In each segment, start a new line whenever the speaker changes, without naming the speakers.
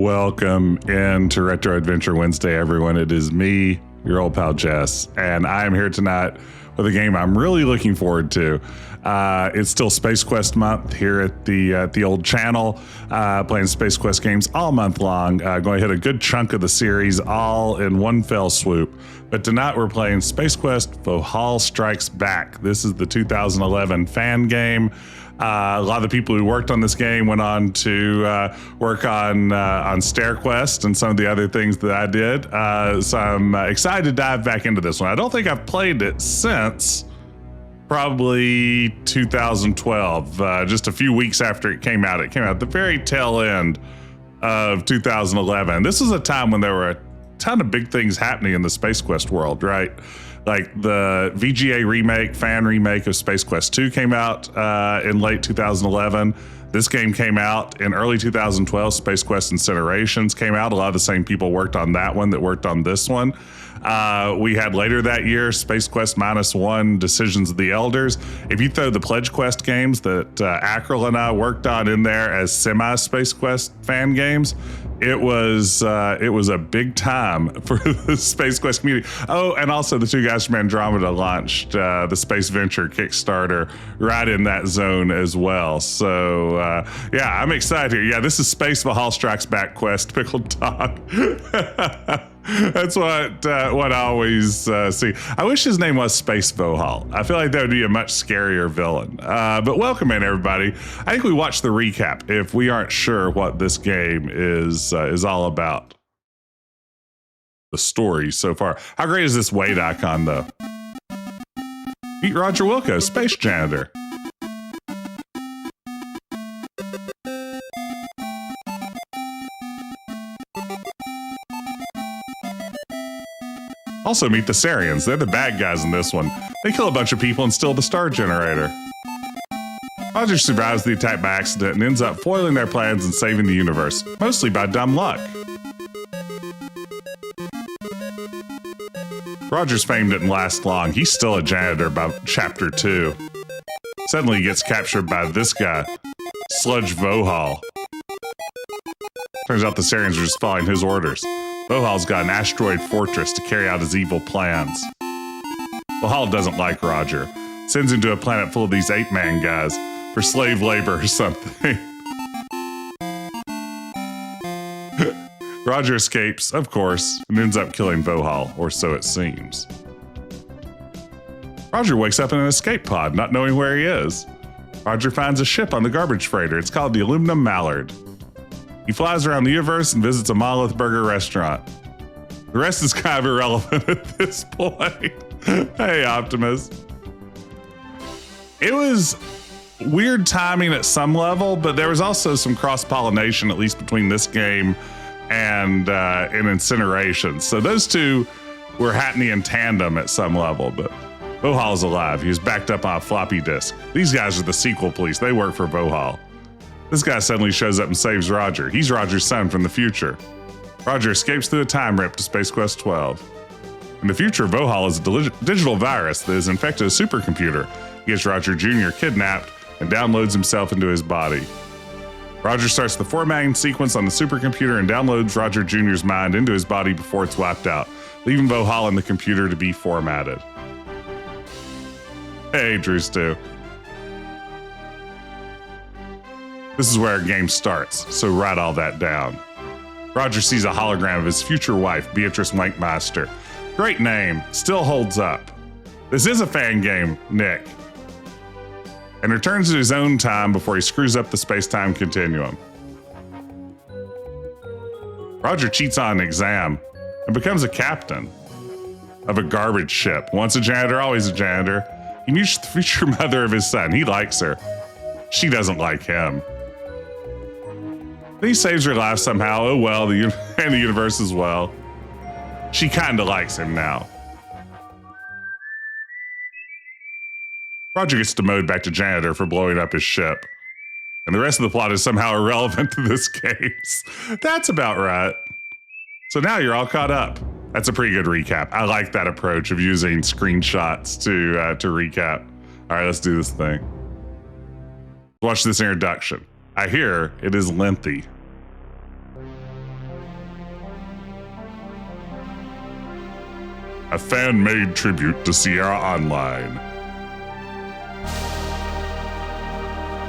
Welcome into Retro Adventure Wednesday, everyone. It is me, your old pal Jess, and I am here tonight with a game I'm really looking forward to. It's still SpaceQuest month here at the old channel, playing SpaceQuest games all month long. Going to hit a good chunk of the series all in one fell swoop. But tonight we're playing SpaceQuest Vohaul Strikes Back. This is the 2011 fan game. A lot of the people who worked on this game went on to work on StairQuest and some of the other things that I did. So I'm excited to dive back into this one. I don't think I've played it since probably 2012, just a few weeks after it came out. It came out at the very tail end of 2011. This was a time when there were a ton of big things happening in the SpaceQuest world, right? Like the VGA remake, fan remake of SpaceQuest 2 came out in late 2011. This game came out in early 2012. SpaceQuest Incinerations came out. A lot of the same people worked on that one that worked on this one. We had later that year SpaceQuest -1 Decisions of the Elders. If you throw the Pledge Quest games that Ackrell and I worked on in there as semi-SpaceQuest fan games, it was a big time for the SpaceQuest community. Oh, and also the two guys from Andromeda launched the Space Venture Kickstarter right in that zone as well. So yeah, I'm excited here. Yeah, this is Space Vohaul Strikes Back Quest, Pickled Dog. That's what I always see. I wish his name was Space Vohaul. I feel like that would be a much scarier villain. But welcome in, everybody. I think we watched the recap if we aren't sure what this game is all about. The story so far. How great is this wait icon, though? Meet Roger Wilco, Space Janitor. Also meet the Sarians. They're the bad guys in this one. They kill a bunch of people and steal the star generator. Roger survives the attack by accident and ends up foiling their plans and saving the universe, mostly by dumb luck. Roger's fame didn't last long. He's still a janitor by chapter 2. Suddenly he gets captured by this guy, Sludge Vohaul. Turns out the Sarians are just following his orders. Vohaul's got an asteroid fortress to carry out his evil plans. Vohaul doesn't like Roger. Sends him to a planet full of these ape-man guys for slave labor or something. Roger escapes, of course, and ends up killing Vohaul, or so it seems. Roger wakes up in an escape pod, not knowing where he is. Roger finds a ship on the garbage freighter. It's called the Aluminum Mallard. He flies around the universe and visits a Monolith Burger restaurant. The rest is kind of irrelevant at this point. Hey, Optimus. It was weird timing at some level, but there was also some cross-pollination, at least between this game and Incineration. So those two were happening in tandem at some level, but Vohaul's alive. He was backed up on a floppy disk. These guys are the sequel police. They work for Vohaul. This guy suddenly shows up and saves Roger. He's Roger's son from the future. Roger escapes through a time rip to SpaceQuest 12. In the future, Vohaul is a digital virus that has infected a supercomputer. He gets Roger Jr. kidnapped and downloads himself into his body. Roger starts the formatting sequence on the supercomputer and downloads Roger Jr.'s mind into his body before it's wiped out, leaving Vohaul and the computer to be formatted. Hey, Drew Stu. This is where our game starts, so write all that down. Roger sees a hologram of his future wife, Beatrice Wankmeister. Great name, still holds up. This is a fan game, Nick. And returns to his own time before he screws up the space-time continuum. Roger cheats on an exam and becomes a captain of a garbage ship. Once a janitor, always a janitor. He meets the future mother of his son. He likes her. She doesn't like him. He saves her life somehow. Oh well, and the universe as well. She kinda likes him now. Roger gets demoted back to janitor for blowing up his ship. And the rest of the plot is somehow irrelevant to this case. That's about right. So now you're all caught up. That's a pretty good recap. I like that approach of using screenshots to recap. All right, let's do this thing. Watch this introduction. I hear it is lengthy. a fan-made tribute to Sierra Online.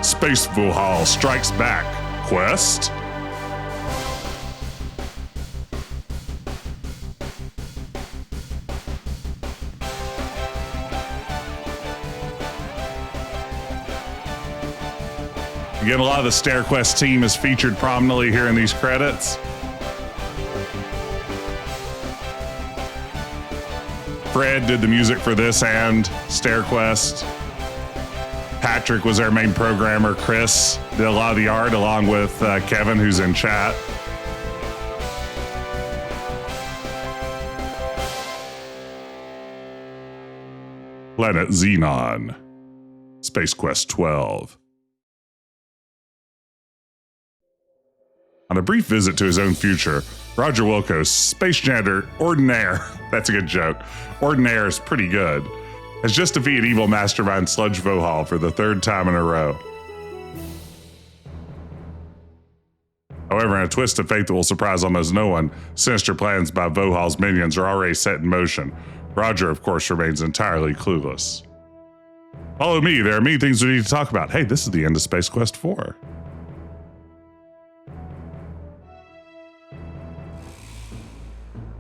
Space Vohaul Strikes Back quest. Again, a lot of the StairQuest team is featured prominently here in these credits. Fred did the music for this and StairQuest. Patrick was our main programmer. Chris did a lot of the art along with Kevin, who's in chat. Planet Xenon. SpaceQuest 12. On a brief visit to his own future, Roger Wilco's space janitor Ordinaire, that's a good joke, Ordinaire is pretty good, has just defeated evil mastermind Sludge Vohaul for the third time in a row. However, in a twist of fate that will surprise almost no one, sinister plans by Vohaul's minions are already set in motion. Roger, of course, remains entirely clueless. Follow me, there are many things we need to talk about. Hey, this is the end of SpaceQuest 4.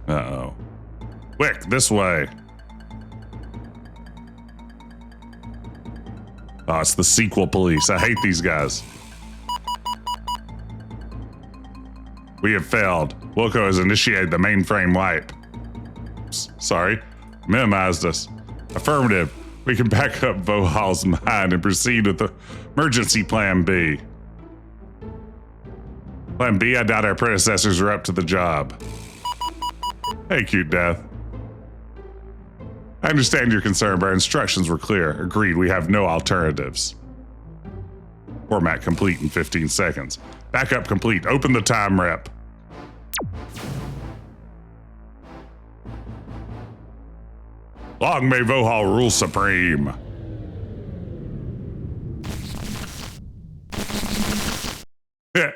Uh-oh. Quick, this way. Oh, it's the sequel police. I hate these guys. We have failed. Wilco has initiated the mainframe wipe. Sorry. Minimized us. Affirmative. We can back up Vohaul's mind and proceed with the emergency plan B. Plan B, I doubt our predecessors are up to the job. Hey, cute death. I understand your concern, but our instructions were clear. Agreed, we have no alternatives. Format complete in 15 seconds. Backup complete. Open the time rep. Long may Vohaul rule supreme. Hey,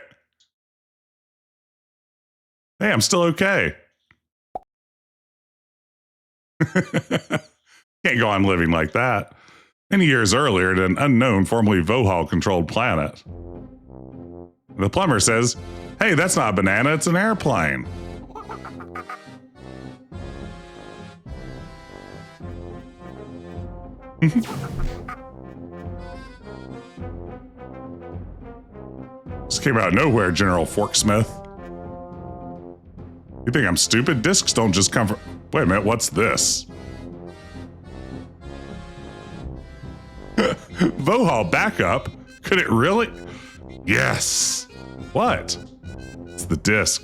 I'm still okay. Can't go on living like that. Many years earlier, at an unknown, formerly Vohaul-controlled planet. The plumber says, hey, that's not a banana, it's an airplane. This came out of nowhere, General Forksmith. You think I'm stupid? Discs don't just come from... Wait a minute, what's this? Vohaul backup? Could it really? Yes. What? It's the disc.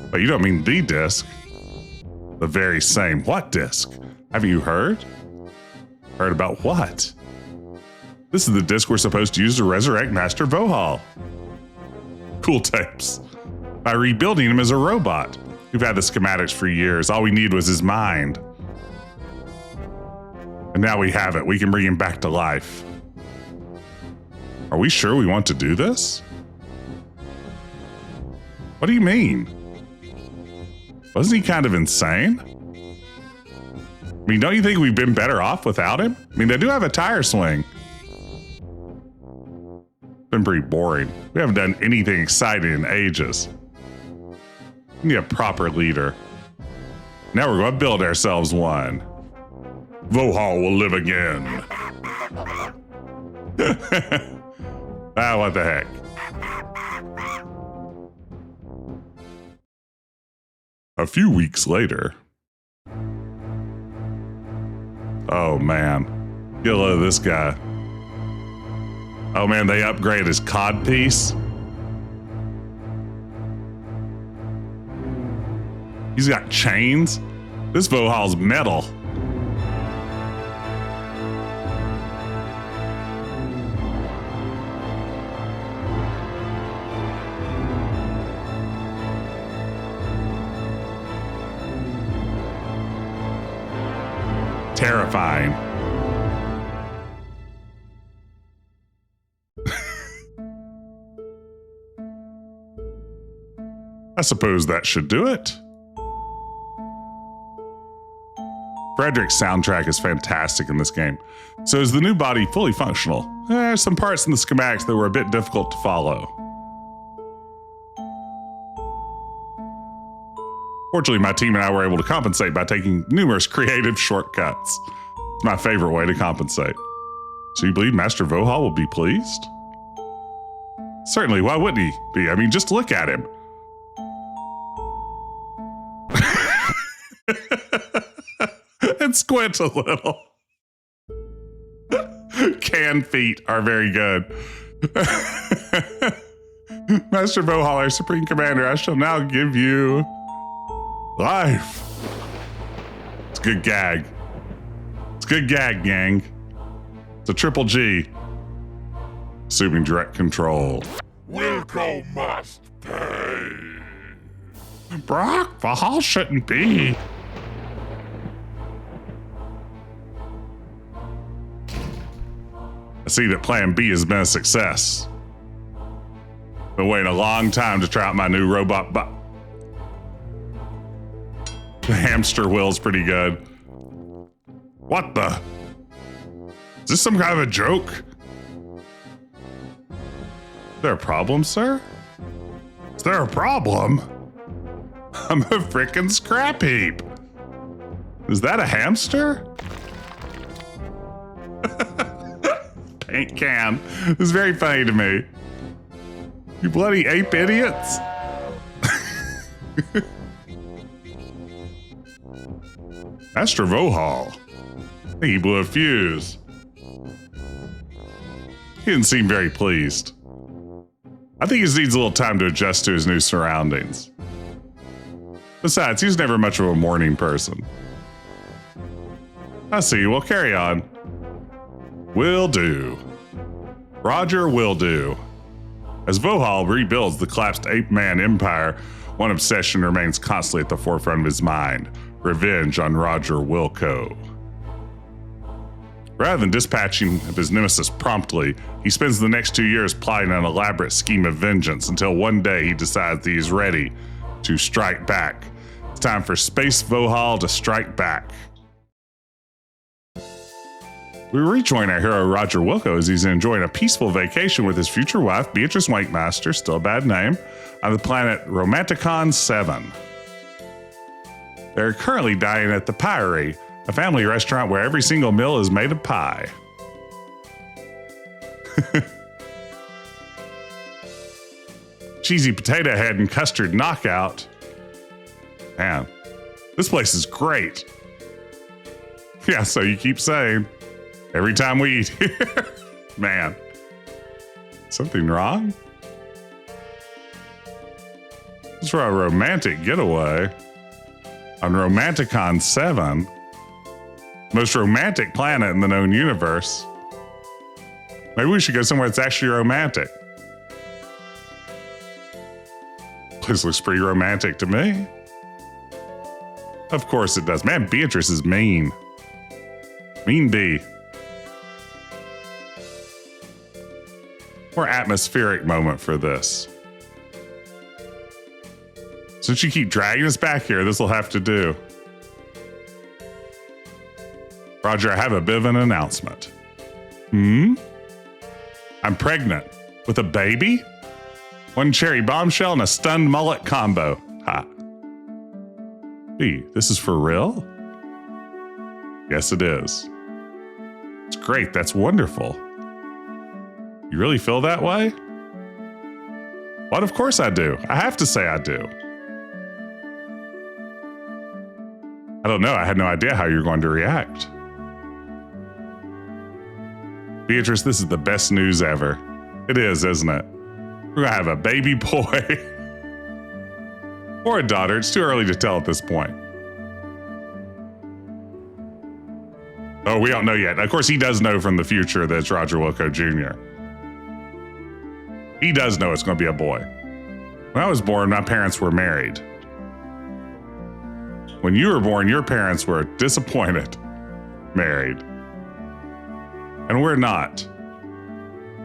But you don't mean the disc. The very same. What disc? Haven't you heard? Heard about what? This is the disc we're supposed to use to resurrect Master Vohaul. Cool tapes. By rebuilding him as a robot. We've had the schematics for years. All we need was his mind. And now we have it. We can bring him back to life. Are we sure we want to do this? What do you mean? Wasn't he kind of insane? I mean, don't you think we've been better off without him? I mean, they do have a tire swing. Been pretty boring. We haven't done anything exciting in ages. We need a proper leader. Now we're going to build ourselves one. Vohaul will live again. What the heck? A few weeks later. Oh man. Get a load of this guy. Oh man, they upgraded his codpiece. He's got chains. This Vohaul's metal. Terrifying. I suppose that should do it. Frederick's soundtrack is fantastic in this game. So is the new body fully functional? There's some parts in the schematics that were a bit difficult to follow. Fortunately, my team and I were able to compensate by taking numerous creative shortcuts. It's my favorite way to compensate. So you believe Master Vohaul will be pleased? Certainly, why wouldn't he be? I mean, just look at him. And squint a little. Canned feet are very good. Master Vohaul, our Supreme Commander, I shall now give you life. It's a good gag. It's a good gag, gang. It's a triple G. Assuming direct control.
Wilco must pay.
Brock, Vohaul shouldn't be. I see that plan B has been a success. Been waiting a long time to try out my new robot The hamster wheel's pretty good. What the? Is this some kind of a joke? Is there a problem, sir? Is there a problem? I'm a frickin' scrap heap. Is that a hamster? Paint can. It's very funny to me. You bloody ape idiots. Master Vohaul. I think he blew a fuse. He didn't seem very pleased. I think he just needs a little time to adjust to his new surroundings. Besides, he's never much of a morning person. I see, well, carry on. Will do. Roger will do. As Vohaul rebuilds the collapsed ape-man empire, one obsession remains constantly at the forefront of his mind: revenge on Roger Wilco. Rather than dispatching of his nemesis promptly, he spends the next 2 years plotting an elaborate scheme of vengeance until one day he decides that he's ready to strike back. It's time for Space Vohaul to strike back. We rejoin our hero Roger Wilco as he's enjoying a peaceful vacation with his future wife, Beatrice Wankmeister, still a bad name, on the planet Romanticon 7. They're currently dining at the Pyre, a family restaurant where every single meal is made of pie. Cheesy potato head and custard knockout. Man, this place is great. Yeah, so you keep saying. Every time we eat here. Man. Something wrong? It's for a romantic getaway. On Romanticon 7. Most romantic planet in the known universe. Maybe we should go somewhere that's actually romantic. This looks pretty romantic to me. Of course it does. Man, Beatrice is mean. Mean bee. More atmospheric moment for this. Since you keep dragging us back here, this will have to do. Roger, I have a bit of an announcement. I'm pregnant with a baby? One cherry bombshell and a stunned mullet combo. Ha. B, this is for real? Yes, it is. It's great. That's wonderful. You really feel that way? What? Of course I do. I have to say I do. I don't know. I had no idea how you were going to react. Beatrice, this is the best news ever. It is, isn't it? We're going to have a baby boy. Or a daughter. It's too early to tell at this point. Oh, we don't know yet. Of course, he does know from the future that it's Roger Wilco Jr. He does know it's going to be a boy. When I was born, my parents were married. When you were born, your parents were disappointed, married. And we're not.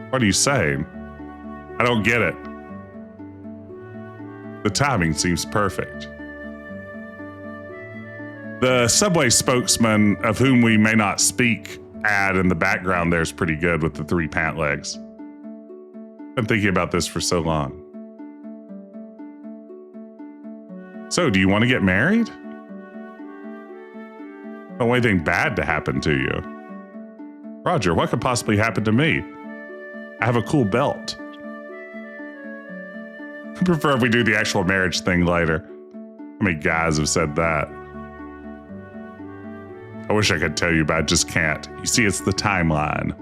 What are you saying? I don't get it. The timing seems perfect. The subway spokesman, of whom we may not speak, ad in the background there is pretty good with the 3 pant legs. Been thinking about this for so long. So, do you want to get married? Don't want anything bad to happen to you. Roger, what could possibly happen to me? I have a cool belt. I prefer if we do the actual marriage thing later. How many guys have said that? I wish I could tell you, but I just can't. You see, it's the timeline.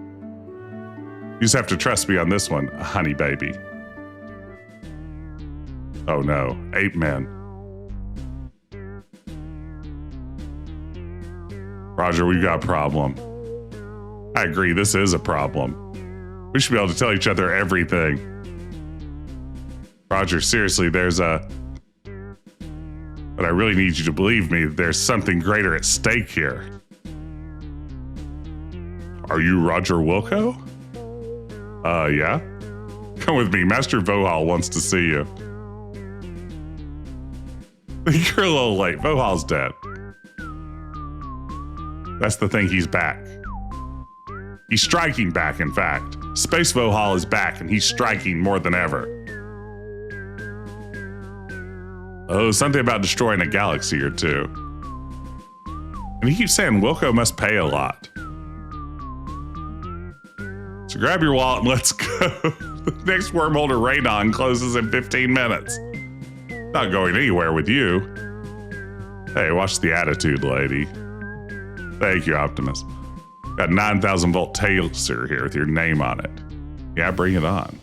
You just have to trust me on this one, honey baby. Oh no, 8 men. Roger, we've got a problem. I agree, this is a problem. We should be able to tell each other everything. Roger, seriously, but I really need you to believe me, there's something greater at stake here. Are you Roger Wilco? Yeah? Come with me, Master Vohaul wants to see you. You're a little late, Vohaul's dead. That's the thing, he's back. He's striking back, in fact. Space Vohaul is back, and he's striking more than ever. Oh, something about destroying a galaxy or two. And he keeps saying Wilco must pay a lot. So grab your wallet and let's go. The next wormhole to Radon closes in 15 minutes. Not going anywhere with you. Hey, watch the attitude, lady. Thank you, Optimus. Got 9,000 volt taser here with your name on it. Yeah, bring it on.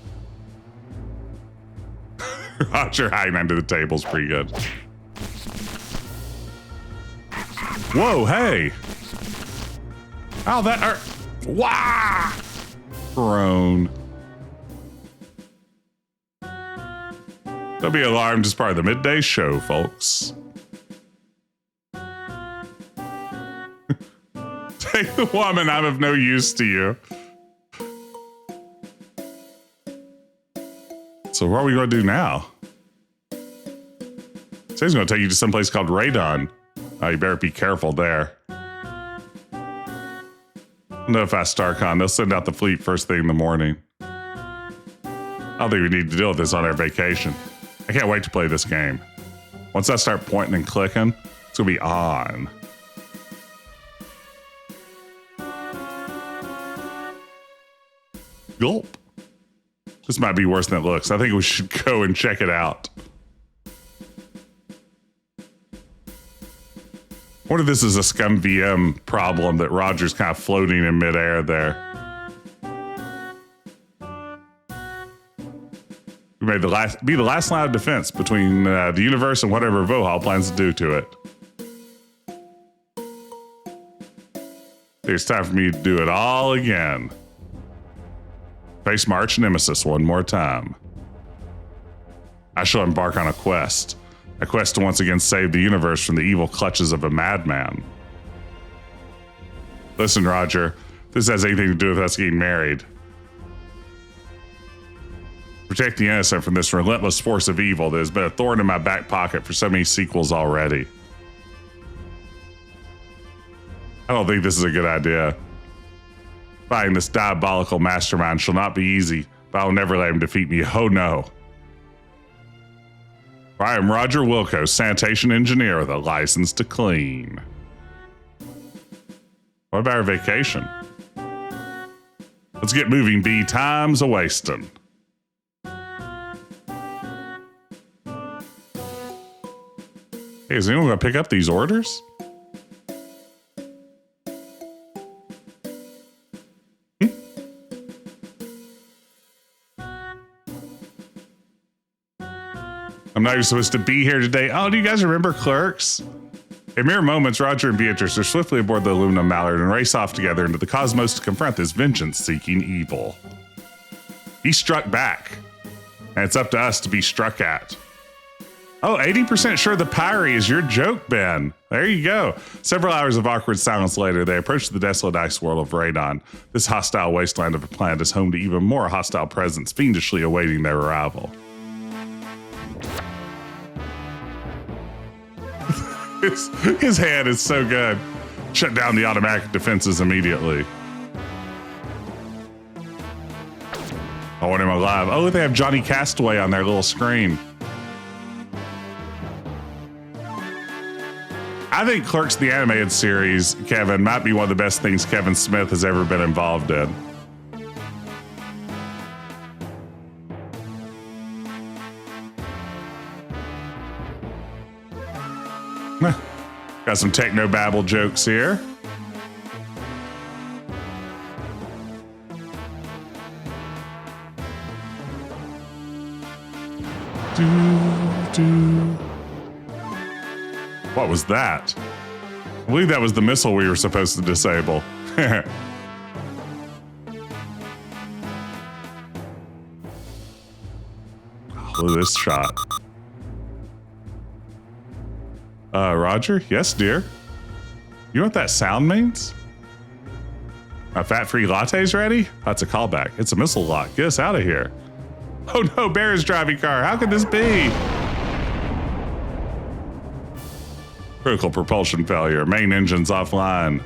Roger, hiding under the table's pretty good. Whoa, hey! Oh, that hurt. Wah! Groan. Don't be alarmed, it's part of the midday show, folks. Take the woman, I'm of no use to you. So what are we going to do now? So he's going to take you to some place called Radon. Oh, you better be careful there. No fast Starcon. They'll send out the fleet first thing in the morning. I don't think we need to deal with this on our vacation. I can't wait to play this game. Once I start pointing and clicking, it's going to be on. Gulp. This might be worse than it looks. I think we should go and check it out. I wonder if this is a scum VM problem that Roger's kind of floating in midair there. We may be the last line of defense between the universe and whatever Vohaul plans to do to it. It's time for me to do it all again. Face my arch nemesis one more time. I shall embark on a quest to once again save the universe from the evil clutches of a madman. Listen, Roger, if this has anything to do with us getting married. Protect the innocent from this relentless force of evil that has been a thorn in my back pocket for so many sequels already. I don't think this is a good idea. Fighting this diabolical mastermind shall not be easy, but I'll never let him defeat me. Oh no. I am Roger Wilco, sanitation engineer with a license to clean. What about our vacation? Let's get moving, B. Time's a-wasting. Hey, is anyone gonna pick up these orders? I'm not even supposed to be here today. Oh, do you guys remember Clerks? In mere moments, Roger and Beatrice are swiftly aboard the aluminum mallard and race off together into the cosmos to confront this vengeance-seeking evil. He struck back, and it's up to us to be struck at. Oh, 80% sure the Pyre is your joke, Ben. There you go. Several hours of awkward silence later, they approach the desolate ice world of Radon. This hostile wasteland of a planet is home to even more hostile presence, fiendishly awaiting their arrival. His hand is so good. Shut down the automatic defenses immediately. I want him alive. Oh, they have Johnny Castaway on their little screen. I think Clerks the Animated Series, Kevin, might be one of the best things Kevin Smith has ever been involved in. Got some techno-babble jokes here. What was that? I believe that was the missile we were supposed to disable. Look at this shot. Roger? Yes, dear. You know what that sound means? My fat-free latte's ready? That's a callback. It's a missile lock. Get us out of here. Oh no, Bear is driving car. How could this be? Critical propulsion failure. Main engine's offline.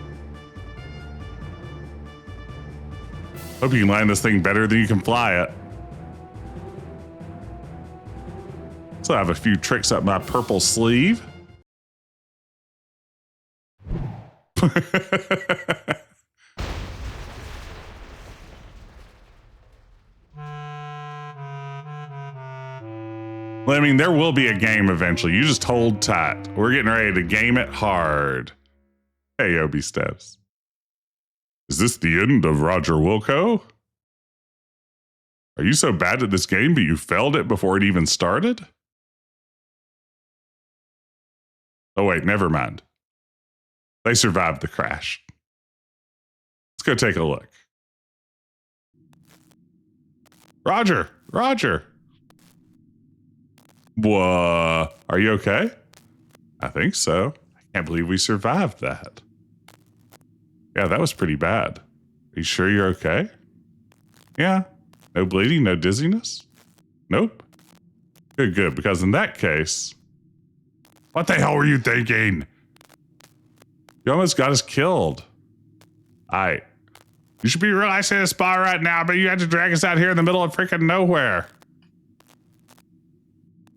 Hope you can land this thing better than you can fly it. So I have a few tricks up my purple sleeve. Well, I mean, there will be a game eventually. You just hold tight. We're getting ready to game it hard. Hey, Obi Steps. Is this the end of Roger Wilco? Are you so bad at this game, but you failed it before it even started? Oh, wait, never mind. They survived the crash. Let's go take a look. Roger! Roger! Whoa. Are you okay? I think so. I can't believe we survived that. Yeah, that was pretty bad. Are you sure you're okay? Yeah. No bleeding, no dizziness? Nope. Good, good, because in that case... What the hell were you thinking? You almost got us killed. You should be relaxing in a spa right now, but you had to drag us out here in the middle of freaking nowhere.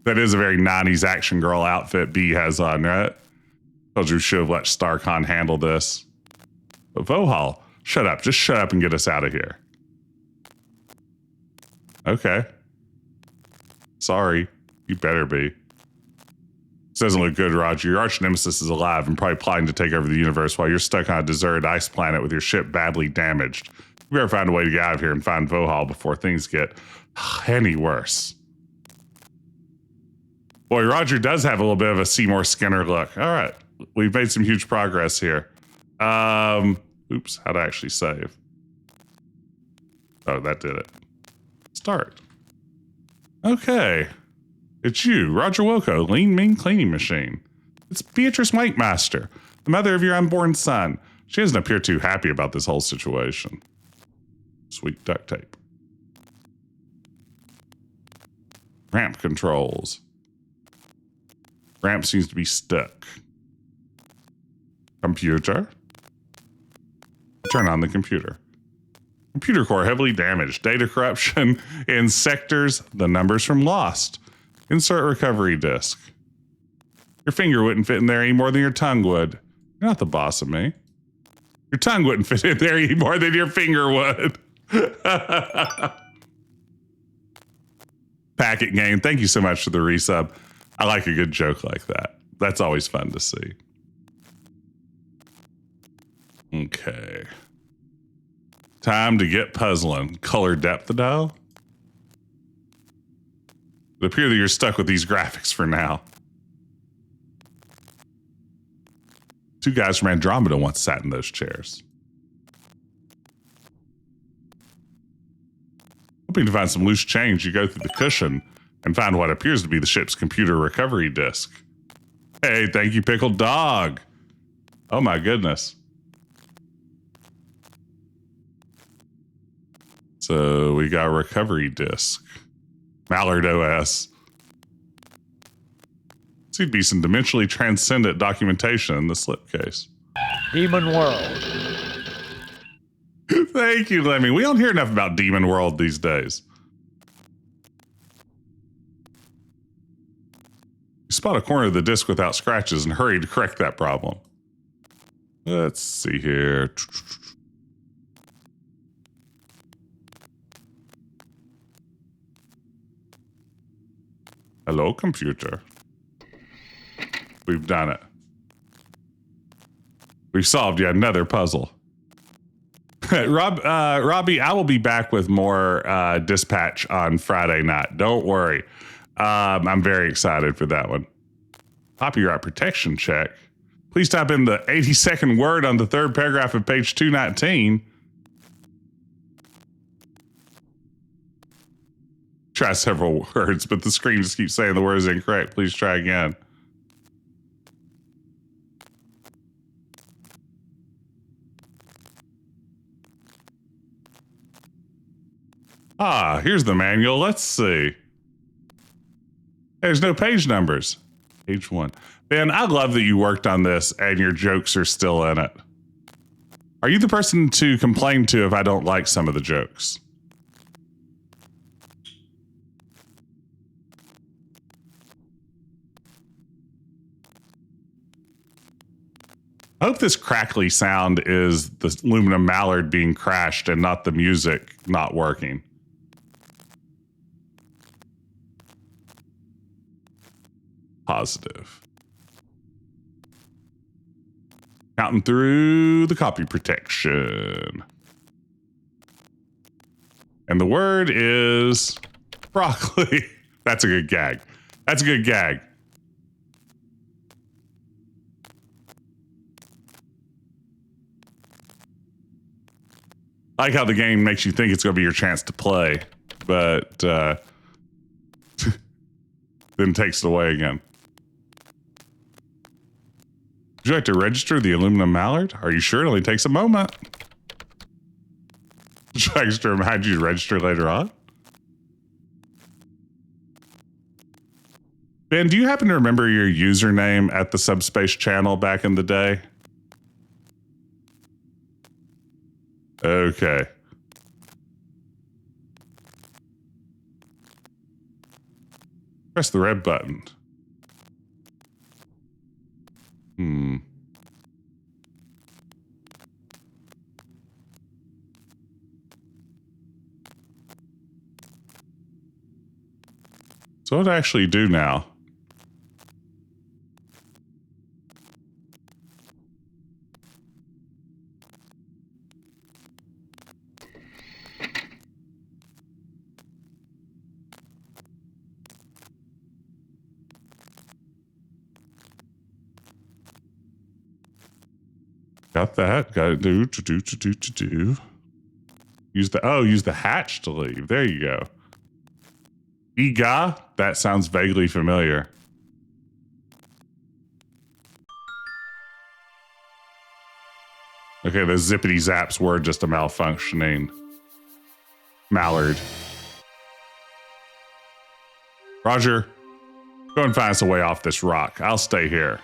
That is a very 90s action girl outfit B has on, right? Told you we should have let Starcon handle this. But Vohaul, shut up. Just shut up and get us out of here. Okay. Sorry. You better be. This doesn't look good, Roger. Your arch nemesis is alive and probably plotting to take over the universe while you're stuck on a deserted ice planet with your ship badly damaged. We better find a way to get out of here and find Vohaul before things get any worse. Boy, Roger does have a little bit of a Seymour Skinner look. All right. We've made some huge progress here. Oops. How'd I actually save? Oh, that did it. Start. Okay. It's you, Roger Wilco, Lean Mean Cleaning Machine. It's Beatrice Wankmeister, the mother of your unborn son. She doesn't appear too happy about this whole situation. Sweet duct tape. Ramp controls. Ramp seems to be stuck. Computer. Turn on the computer. Computer core heavily damaged. Data corruption in sectors. The numbers from Lost. Insert recovery disk. Your finger wouldn't fit in there any more than your tongue would. You're not the boss of me. Your tongue wouldn't fit in there any more than your finger would. Packet Game, thank you so much for the resub. I like a good joke like that. That's always fun to see. Okay. Time to get puzzling. Color depth dial. It appears that you're stuck with these graphics for now. Two guys from Andromeda once sat in those chairs. Hoping to find some loose change, you go through the cushion and find what appears to be the ship's computer recovery disk. Hey, thank you, Pickled Dog. Oh my goodness. So we got a recovery disk. Mallard OS. Seems to be some dimensionally transcendent documentation in the slipcase.
Demon World.
Thank you, Lemmy. We don't hear enough about Demon World these days. You spot a corner of the disc without scratches and hurry to correct that problem. Let's see here. Hello, computer. We've done it. We've solved yet another puzzle. Robbie, I will be back with more dispatch on Friday night. Don't worry. I'm very excited for that one. Copyright protection check. Please type in the 82nd word on the third paragraph of page 219. Try several words, but the screen just keeps saying the word is incorrect. Please try again. Ah, here's the manual. Let's see. There's no page numbers. Page 1. Ben, I love that you worked on this and your jokes are still in it. Are you the person to complain to if I don't like some of the jokes? I hope this crackly sound is the aluminum mallard being crashed and not the music not working. Positive. Counting through the copy protection. And the word is broccoli. That's a good gag. That's a good gag. I like how the game makes you think it's going to be your chance to play, but then takes it away again. Would you like to register the aluminum mallard? Are you sure? It only takes a moment. Should I just remind you to register later on? Ben, do you happen to remember your username at the Subspace channel back in the day? Okay. Press the red button. So what do I actually do now? Got that. Got to do. Use the hatch to leave. There you go. Ega? That sounds vaguely familiar. Okay, the zippity zaps were just a malfunctioning mallard. Roger, go and find us a way off this rock. I'll stay here.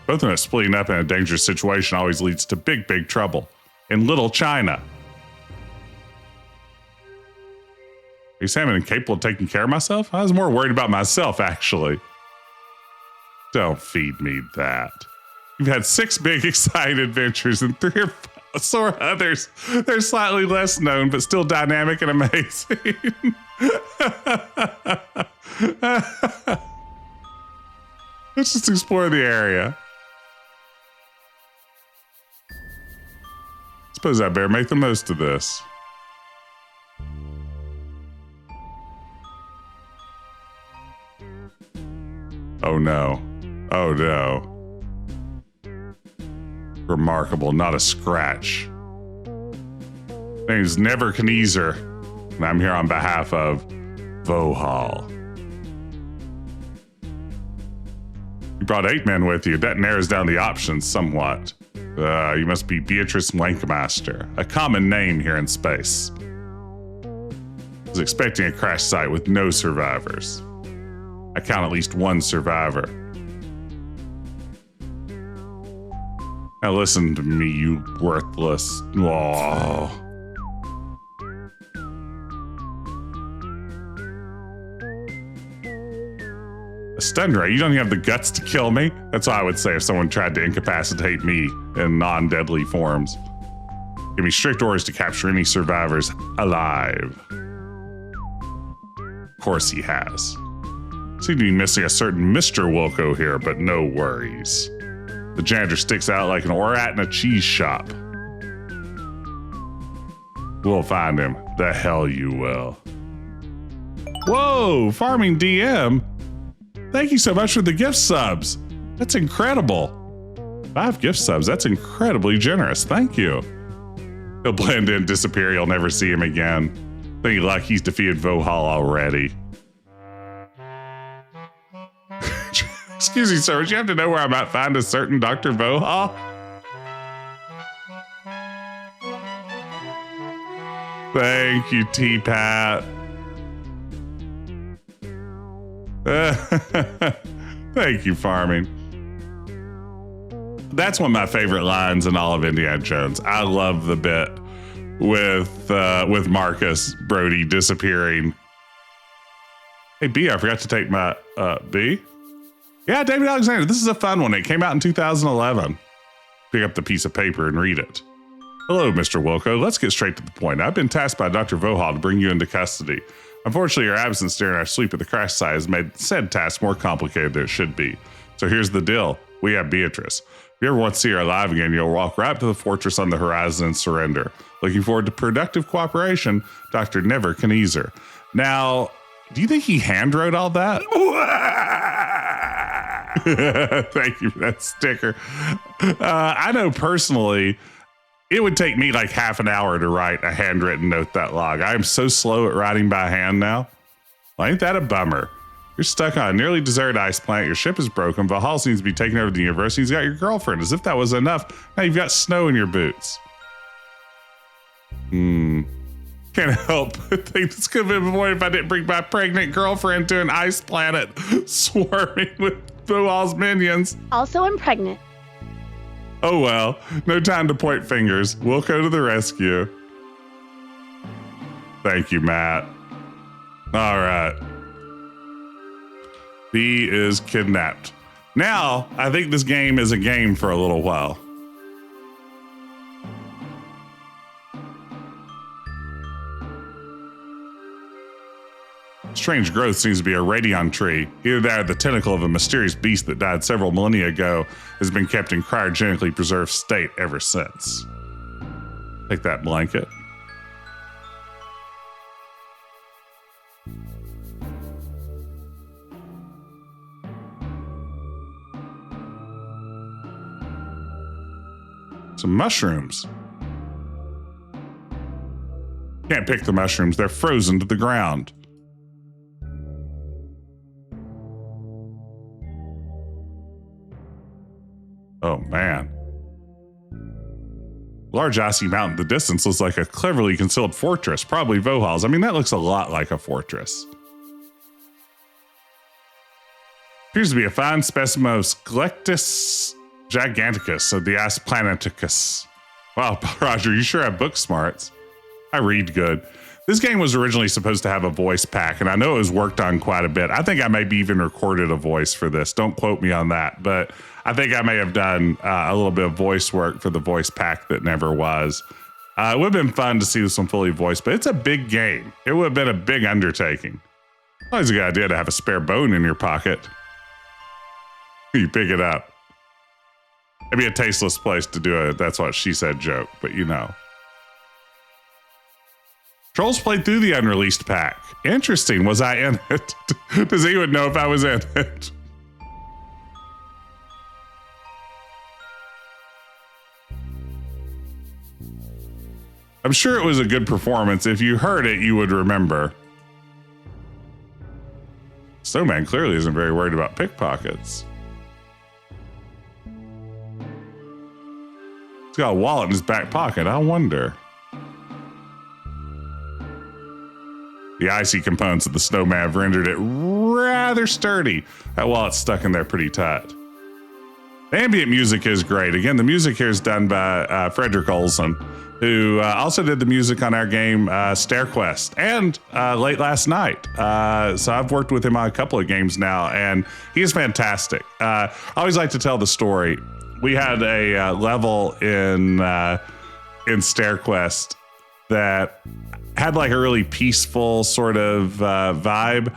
Both of us splitting up in a dangerous situation always leads to big, big trouble. In Little China. Are you saying I'm incapable of taking care of myself? I was more worried about myself, actually. Don't feed me that. You've had 6 big, exciting adventures and 3 or 4 others. They're slightly less known, but still dynamic and amazing. Let's just explore the area. Suppose I better make the most of this. Oh no. Oh no. Remarkable, not a scratch. Name's Nebuchadnezzar, and I'm here on behalf of Vohaul. You brought 8 men with you. That narrows down the options somewhat. You must be Beatrice Wankmeister, a common name here in space. I was expecting a crash site with no survivors. I count at least one survivor. Now listen to me, you worthless. Oh. A stun ray? You don't even have the guts to kill me? That's what I would say if someone tried to incapacitate me in non-deadly forms. Give me strict orders to capture any survivors alive. Of course he has. Seem to be missing a certain Mr. Wilco here, but no worries. The janitor sticks out like an orat in a cheese shop. We'll find him. The hell you will. Whoa, Farming DM. Thank you so much for the gift subs. That's incredible. 5 gift subs, that's incredibly generous. Thank you. He'll blend in, disappear, you'll never see him again. Think luck, he's defeated Vohaul already. Excuse me, sir, would you have to know where I might find a certain Dr. Vohaul? Thank you, T-Pat. Thank you, Farming. That's one of my favorite lines in all of Indiana Jones. I love the bit with Marcus Brody disappearing. Hey, B, I forgot to take my B. Yeah, David Alexander, this is a fun one. It came out in 2011. Pick up the piece of paper and read it. Hello, Mr. Wilco. Let's get straight to the point. I've been tasked by Dr. Vohaul to bring you into custody. Unfortunately, your absence during our sleep at the crash site has made said task more complicated than it should be. So here's the deal. We have Beatrice. If you ever want to see her alive again, you'll walk right up to the fortress on the horizon and surrender. Looking forward to productive cooperation, Dr. Never can ease her. Now, do you think he handwrote all that? Thank you for that sticker. I know personally, it would take me like half an hour to write a handwritten note that long. I am so slow at writing by hand now. Well, ain't that a bummer? You're stuck on a nearly deserted ice planet. Your ship is broken. Valhalla seems to be taking over the universe. He's got your girlfriend. As if that was enough. Now you've got snow in your boots. Can't help but think this could have been avoided if I didn't bring my pregnant girlfriend to an ice planet swarming with Vohaul's minions.
Also, I'm pregnant.
Oh well, no time to point fingers. We'll go to the rescue. Thank you, Matt. All right. B is kidnapped. Now, I think this game is a game for a little while. Strange growth seems to be a radion tree. Either that or the tentacle of a mysterious beast that died several millennia ago has been kept in cryogenically preserved state ever since. Take that blanket. Some mushrooms. Can't pick the mushrooms, they're frozen to the ground. Oh man. Large icy mountain in the distance looks like a cleverly concealed fortress, probably Vohaul's. I mean, that looks a lot like a fortress. Appears to be a fine specimen of Skelectus giganticus of the Asplaneticus. Wow, Roger, you sure have book smarts. I read good. This game was originally supposed to have a voice pack, and I know it was worked on quite a bit. I think I maybe even recorded a voice for this. Don't quote me on that, but I think I may have done a little bit of voice work for the voice pack that never was. It would have been fun to see this one fully voiced, but it's a big game. It would have been a big undertaking. Always a good idea to have a spare bone in your pocket. You pick it up. Maybe a tasteless place to do a that's what she said joke, but you know. Trolls played through the unreleased pack. Interesting. Was I in it? Does anyone know if I was in it? I'm sure it was a good performance. If you heard it, you would remember. Snowman clearly isn't very worried about pickpockets. He's got a wallet in his back pocket. I wonder. The icy components of the snowman have rendered it rather sturdy. That wallet's stuck in there pretty tight. The ambient music is great. Again, the music here is done by Frederick Olsen, who also did the music on our game StairQuest and late last night. So I've worked with him on a couple of games now, and he is fantastic. I always like to tell the story. We had a level in StairQuest that had like a really peaceful sort of vibe,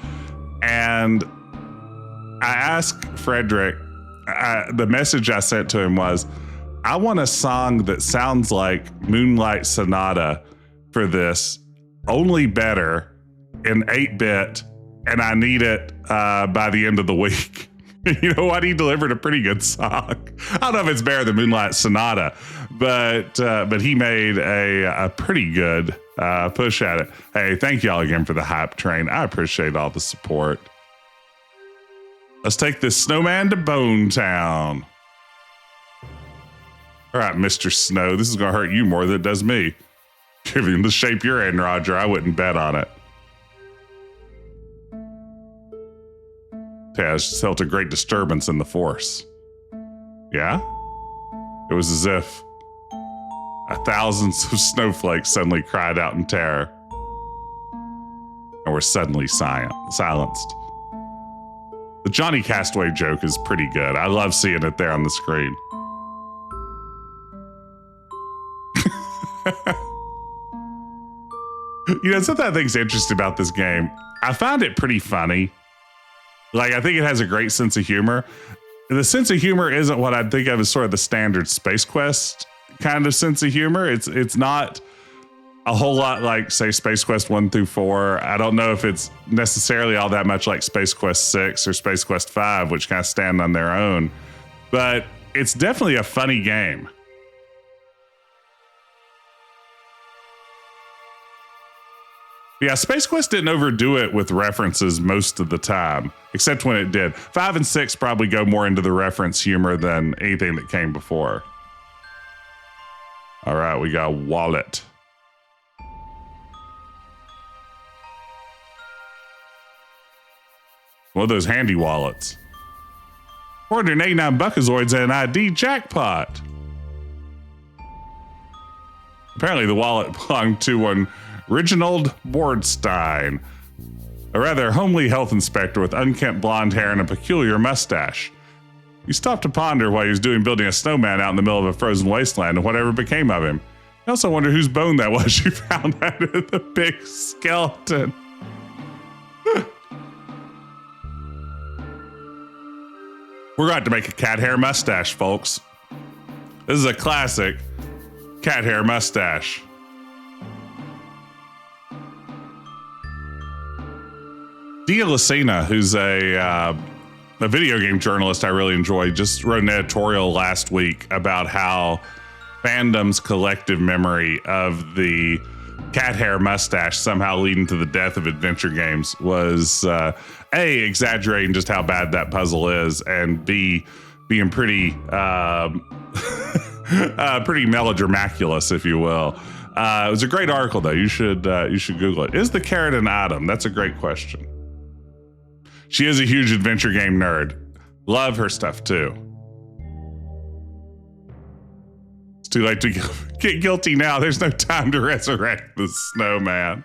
and I asked Frederick, the message I sent to him was, I want a song that sounds like Moonlight Sonata for this, only better in 8-bit, and I need it by the end of the week. You know what? He delivered a pretty good song. I don't know if it's better than Moonlight Sonata, but he made a pretty good push at it. Hey, thank y'all again for the hype train. I appreciate all the support. Let's take this snowman to Bone Town. All right, Mr. Snow, this is going to hurt you more than it does me. Given the shape you're in, Roger, I wouldn't bet on it. Yeah, I just felt a great disturbance in the force. Yeah? It was as if thousands of snowflakes suddenly cried out in terror and were suddenly silenced. The Johnny Castaway joke is pretty good. I love seeing it there on the screen. You know, something I think is interesting about this game, I found it pretty funny. Like, I think it has a great sense of humor. The sense of humor isn't what I'd think of as sort of the standard SpaceQuest kind of sense of humor. It's not a whole lot like, say, SpaceQuest 1 through 4. I don't know if it's necessarily all that much like SpaceQuest 6 or SpaceQuest 5, which kind of stand on their own. But it's definitely a funny game. Yeah, SpaceQuest didn't overdo it with references most of the time, except when it did. 5 and 6 probably go more into the reference humor than anything that came before. All right, we got a wallet. One of those handy wallets. 489 Buckazoids and an ID jackpot. Apparently the wallet belonged to one Reginald Bordstein, a rather homely health inspector with unkempt blonde hair and a peculiar mustache. He stopped to ponder while he was building a snowman out in the middle of a frozen wasteland and whatever became of him. He also wondered whose bone that was you found out of the big skeleton. We're going to make a cat hair mustache, folks. This is a classic cat hair mustache. Dia Lucena, who's a video game journalist I really enjoy, just wrote an editorial last week about how fandom's collective memory of the cat hair mustache somehow leading to the death of adventure games was A, exaggerating just how bad that puzzle is, and B, being pretty pretty melodramaculous, if you will. It was a great article, though. You should Google it. Is the carrot an item? That's a great question. She is a huge adventure game nerd. Love her stuff, too. It's too late to get guilty now. There's no time to resurrect the snowman.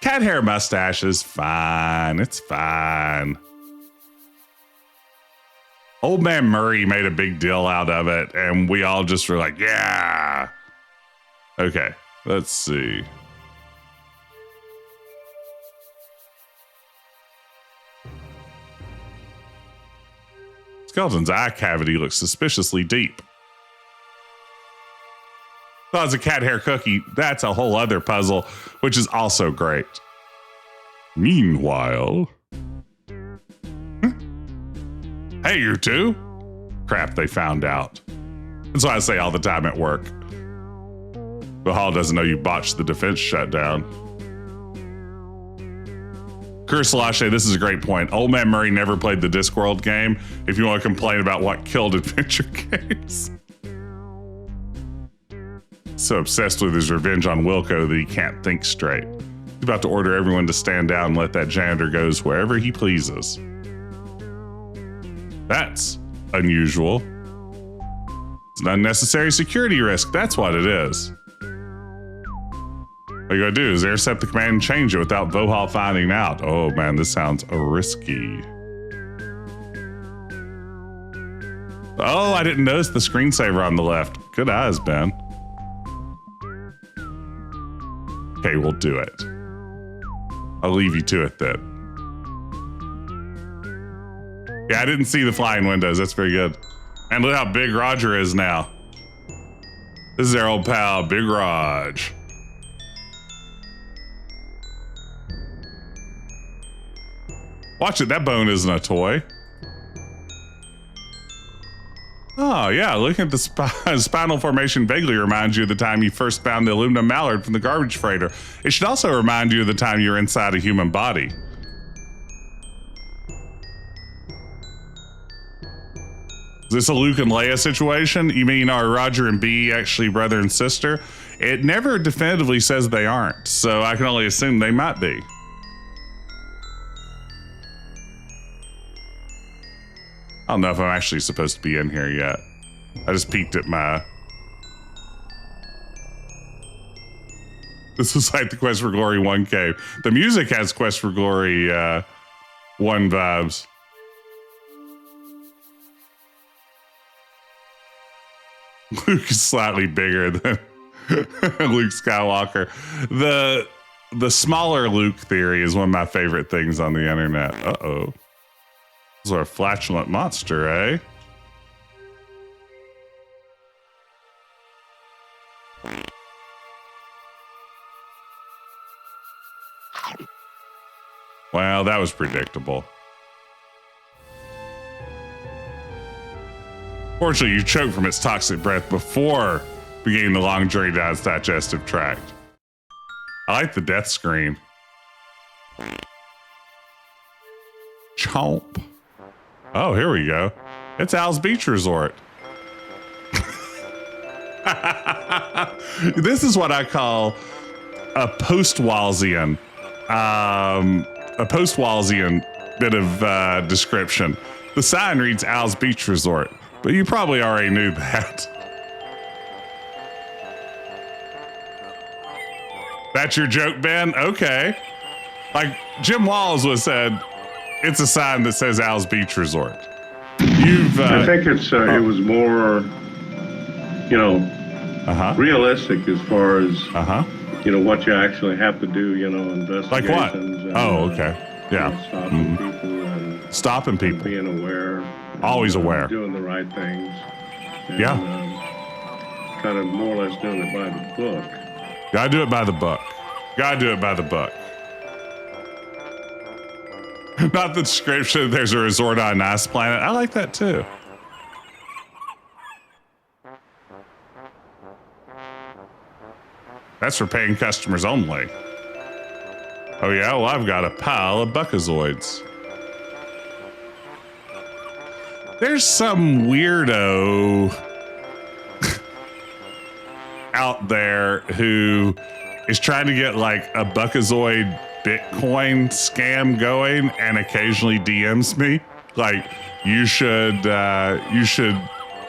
Cat hair mustache is fine. It's fine. Old Man Murray made a big deal out of it, and we all just were like, yeah. Okay, let's see. Skeleton's eye cavity looks suspiciously deep. Thought it was a cat hair cookie. That's a whole other puzzle, which is also great. Meanwhile... Hey, you two! Crap, they found out. That's what I say all the time at work. Vohaul doesn't know you botched the defense shutdown. Kursalache, this is a great point. Old Man Murray never played the Discworld game if you want to complain about what killed adventure games. So obsessed with his revenge on Wilco that he can't think straight. He's about to order everyone to stand down and let that janitor go wherever he pleases. That's unusual. It's an unnecessary security risk. That's what it is. All you gotta do is intercept the command and change it without Vohaul finding out. Oh man, this sounds risky. Oh, I didn't notice the screensaver on the left. Good eyes, Ben. Okay, we'll do it. I'll leave you to it then. Yeah, I didn't see the flying windows. That's very good. And look how big Roger is now. This is our old pal, Big Raj. Watch it, that bone isn't a toy. Oh yeah, looking at the spinal formation vaguely reminds you of the time you first found the aluminum mallard from the garbage freighter. It should also remind you of the time you were inside a human body. Is this a Luke and Leia situation? You mean are Roger and Bee actually brother and sister? It never definitively says they aren't, so I can only assume they might be. I don't know if I'm actually supposed to be in here yet. I just peeked at my... This is like the Quest for Glory 1 cave. The music has Quest for Glory 1 vibes. Luke is slightly bigger than Luke Skywalker. The smaller Luke theory is one of my favorite things on the internet. Uh-oh. This is a flatulent monster, eh? Well, that was predictable. Fortunately, you choked from its toxic breath before beginning the long journey down its digestive tract. I like the death screen. Chomp. Oh, here we go. It's Al's Beach Resort. This is what I call a post-Walsian. A post-Walsian bit of description. The sign reads Al's Beach Resort, but you probably already knew that. That's your joke, Ben? Okay. Like Jim Walls was said, it's a sign that says Al's Beach Resort.
I think it's it was more, you know, realistic as far as you know what you actually have to do. You know, investigations.
Like what?
And,
oh, okay, yeah.
You know, stopping people and being aware.
Always aware.
Doing the right things. And,
yeah.
Kind of more or less doing it by the book.
Gotta do it by the book. Gotta do it by the book. Not the description, there's a resort on a nice planet. I like that too. That's for paying customers only. Oh yeah, well I've got a pile of buckazoids. There's some weirdo out there who is trying to get like a buckazoid Bitcoin scam going and occasionally DMs me like you should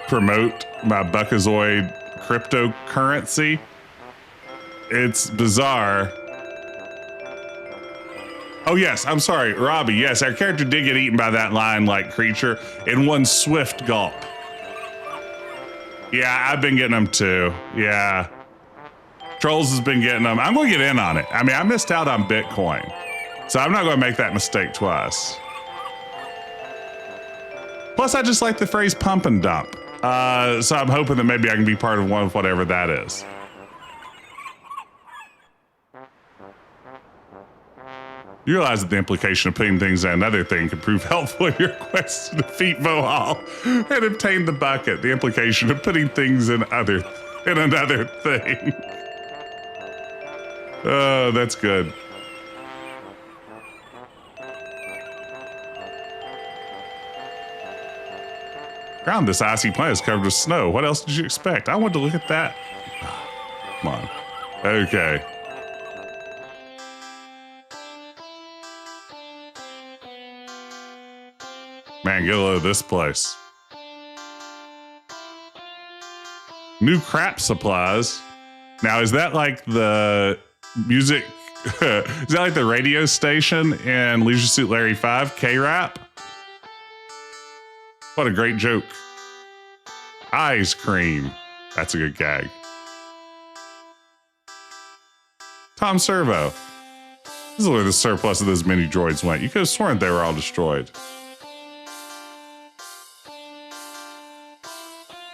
promote my buckazoid cryptocurrency. It's bizarre. Oh yes, I'm sorry, Robbie. Yes, our character did get eaten by that lion-like creature in one swift gulp. Yeah, I've been getting them too. Yeah. Trolls has been getting them. I'm going to get in on it. I mean, I missed out on Bitcoin, so I'm not going to make that mistake twice. Plus, I just like the phrase pump and dump. So I'm hoping that maybe I can be part of one of whatever that is. You realize that the implication of putting things in another thing can prove helpful in your quest to defeat Vohaul and obtain the bucket. The implication of putting things in another thing. Oh, that's good. Ground this icy planet is covered with snow. What else did you expect? I wanted to look at that. Come on. Okay. Man, get a load of this place. New crap supplies. Now, is that like the music? Is that like the radio station in Leisure Suit Larry 5? K-Rap? What a great joke. Ice cream. That's a good gag. Tom Servo. This is where the surplus of those mini droids went. You could have sworn they were all destroyed.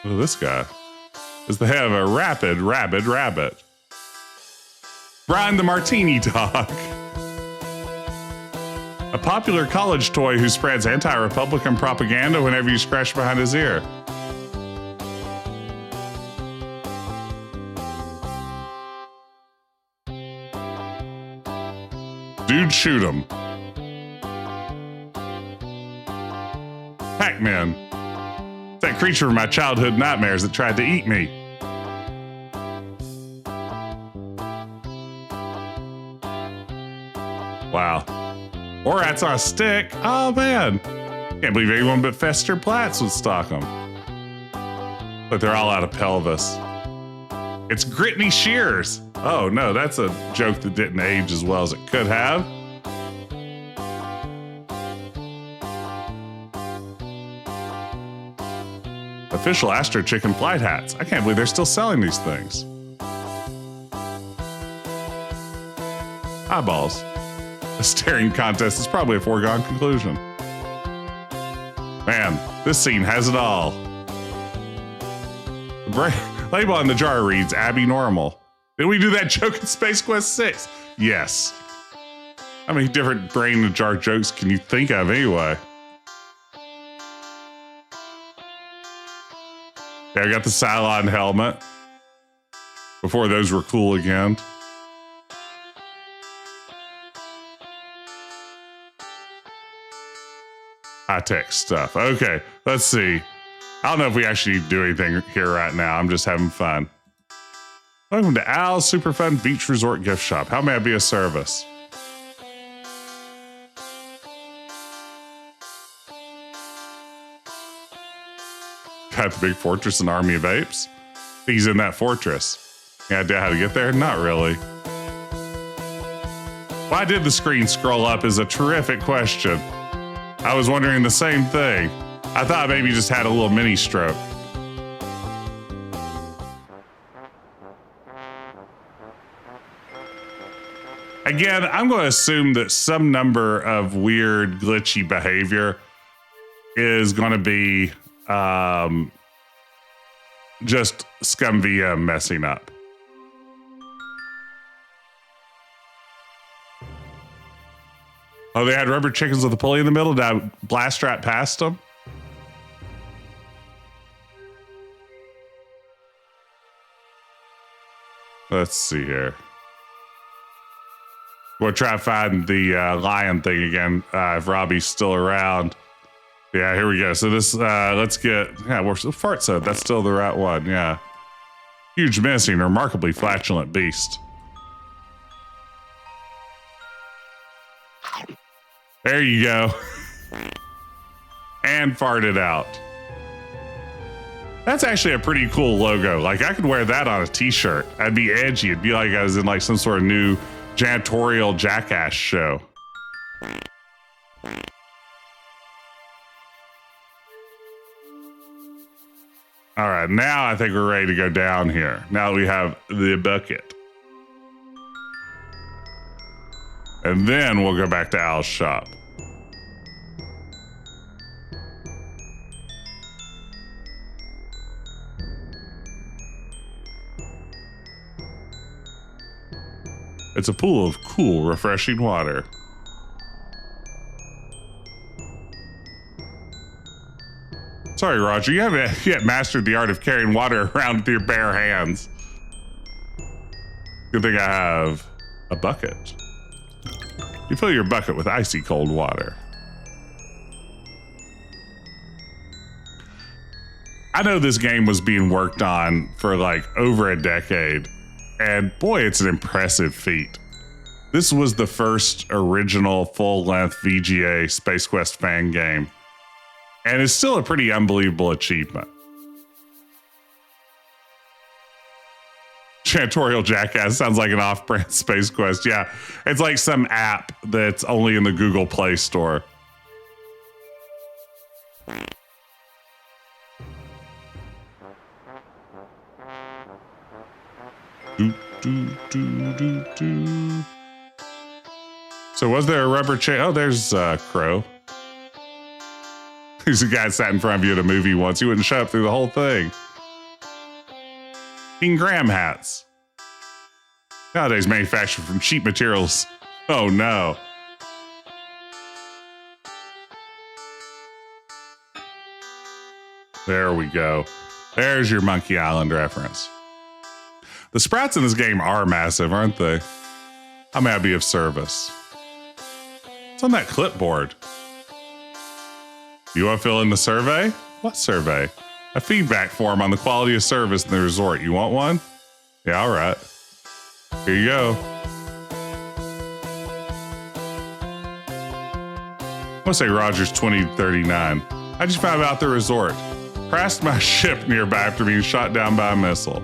Look at this guy. Is the head of a rabid rabbit. Brian the Martini Dog. A popular college toy who spreads anti-Republican propaganda whenever you scratch behind his ear. Dude, shoot him. Pac-Man. That creature from my childhood nightmares that tried to eat me. Wow. Or rats on a stick. Oh, man. Can't believe anyone but Fester Platts would stock them. But they're all out of pelvis. It's Gritney Shears. Oh, no, that's a joke that didn't age as well as it could have. Official Astro Chicken flight hats. I can't believe they're still selling these things. Eyeballs. A staring contest is probably a foregone conclusion. Man, this scene has it all. The label on the jar reads Abby Normal. Did we do that joke in Space Quest 6? Yes. How many different brain in the jar jokes can you think of anyway? Yeah, I got the Cylon helmet. Before those were cool again. High-tech stuff. Okay, let's see. I don't know if we actually do anything here right now. I'm just having fun. Welcome to Al's Super Fun Beach Resort Gift Shop. How may I be of service? Got the big fortress and army of apes? He's in that fortress. Any idea how to get there? Not really. Why did the screen scroll up is a terrific question. I was wondering the same thing. I thought maybe you just had a little mini stroke. Again, I'm going to assume that some number of weird, glitchy behavior is going to be just ScumVM messing up. Oh, they had rubber chickens with a pulley in the middle. Did I blast right past them? Let's see here. We'll try to find the lion thing again if Robbie's still around. Yeah, here we go. So this, let's get, yeah, we're fart said. That's still the right one. Yeah. Huge menacing, remarkably flatulent beast. There you go. And farted out. That's actually a pretty cool logo. Like, I could wear that on a t-shirt. I'd be edgy. It'd be like I was in like some sort of new janitorial jackass show. All right, now I think we're ready to go down here. Now we have the bucket. And then we'll go back to Al's shop. It's a pool of cool, refreshing water. Sorry, Roger, you haven't yet mastered the art of carrying water around with your bare hands. Good thing I have a bucket. You fill your bucket with icy cold water. I know this game was being worked on for like over a decade, and boy, it's an impressive feat. This was the first original full-length VGA Space Quest fan game. And it's still a pretty unbelievable achievement. Janitorial Jackass sounds like an off-brand Space Quest. Yeah, it's like some app that's only in the Google Play Store. Do, do, do, do, do. So was there a rubber chair? Oh, there's Crow. There's a guy sat in front of you at a movie once. He wouldn't shut up through the whole thing. King Graham hats. Nowadays manufactured from cheap materials. Oh no. There we go. There's your Monkey Island reference. The sprites in this game are massive, aren't they? How may I be of service? What's on that clipboard? You want to fill in the survey? What survey? A feedback form on the quality of service in the resort. You want one? Yeah, all right. Here you go. I'm gonna say Rogers 2039. How'd you find out the resort? Crashed my ship nearby after being shot down by a missile.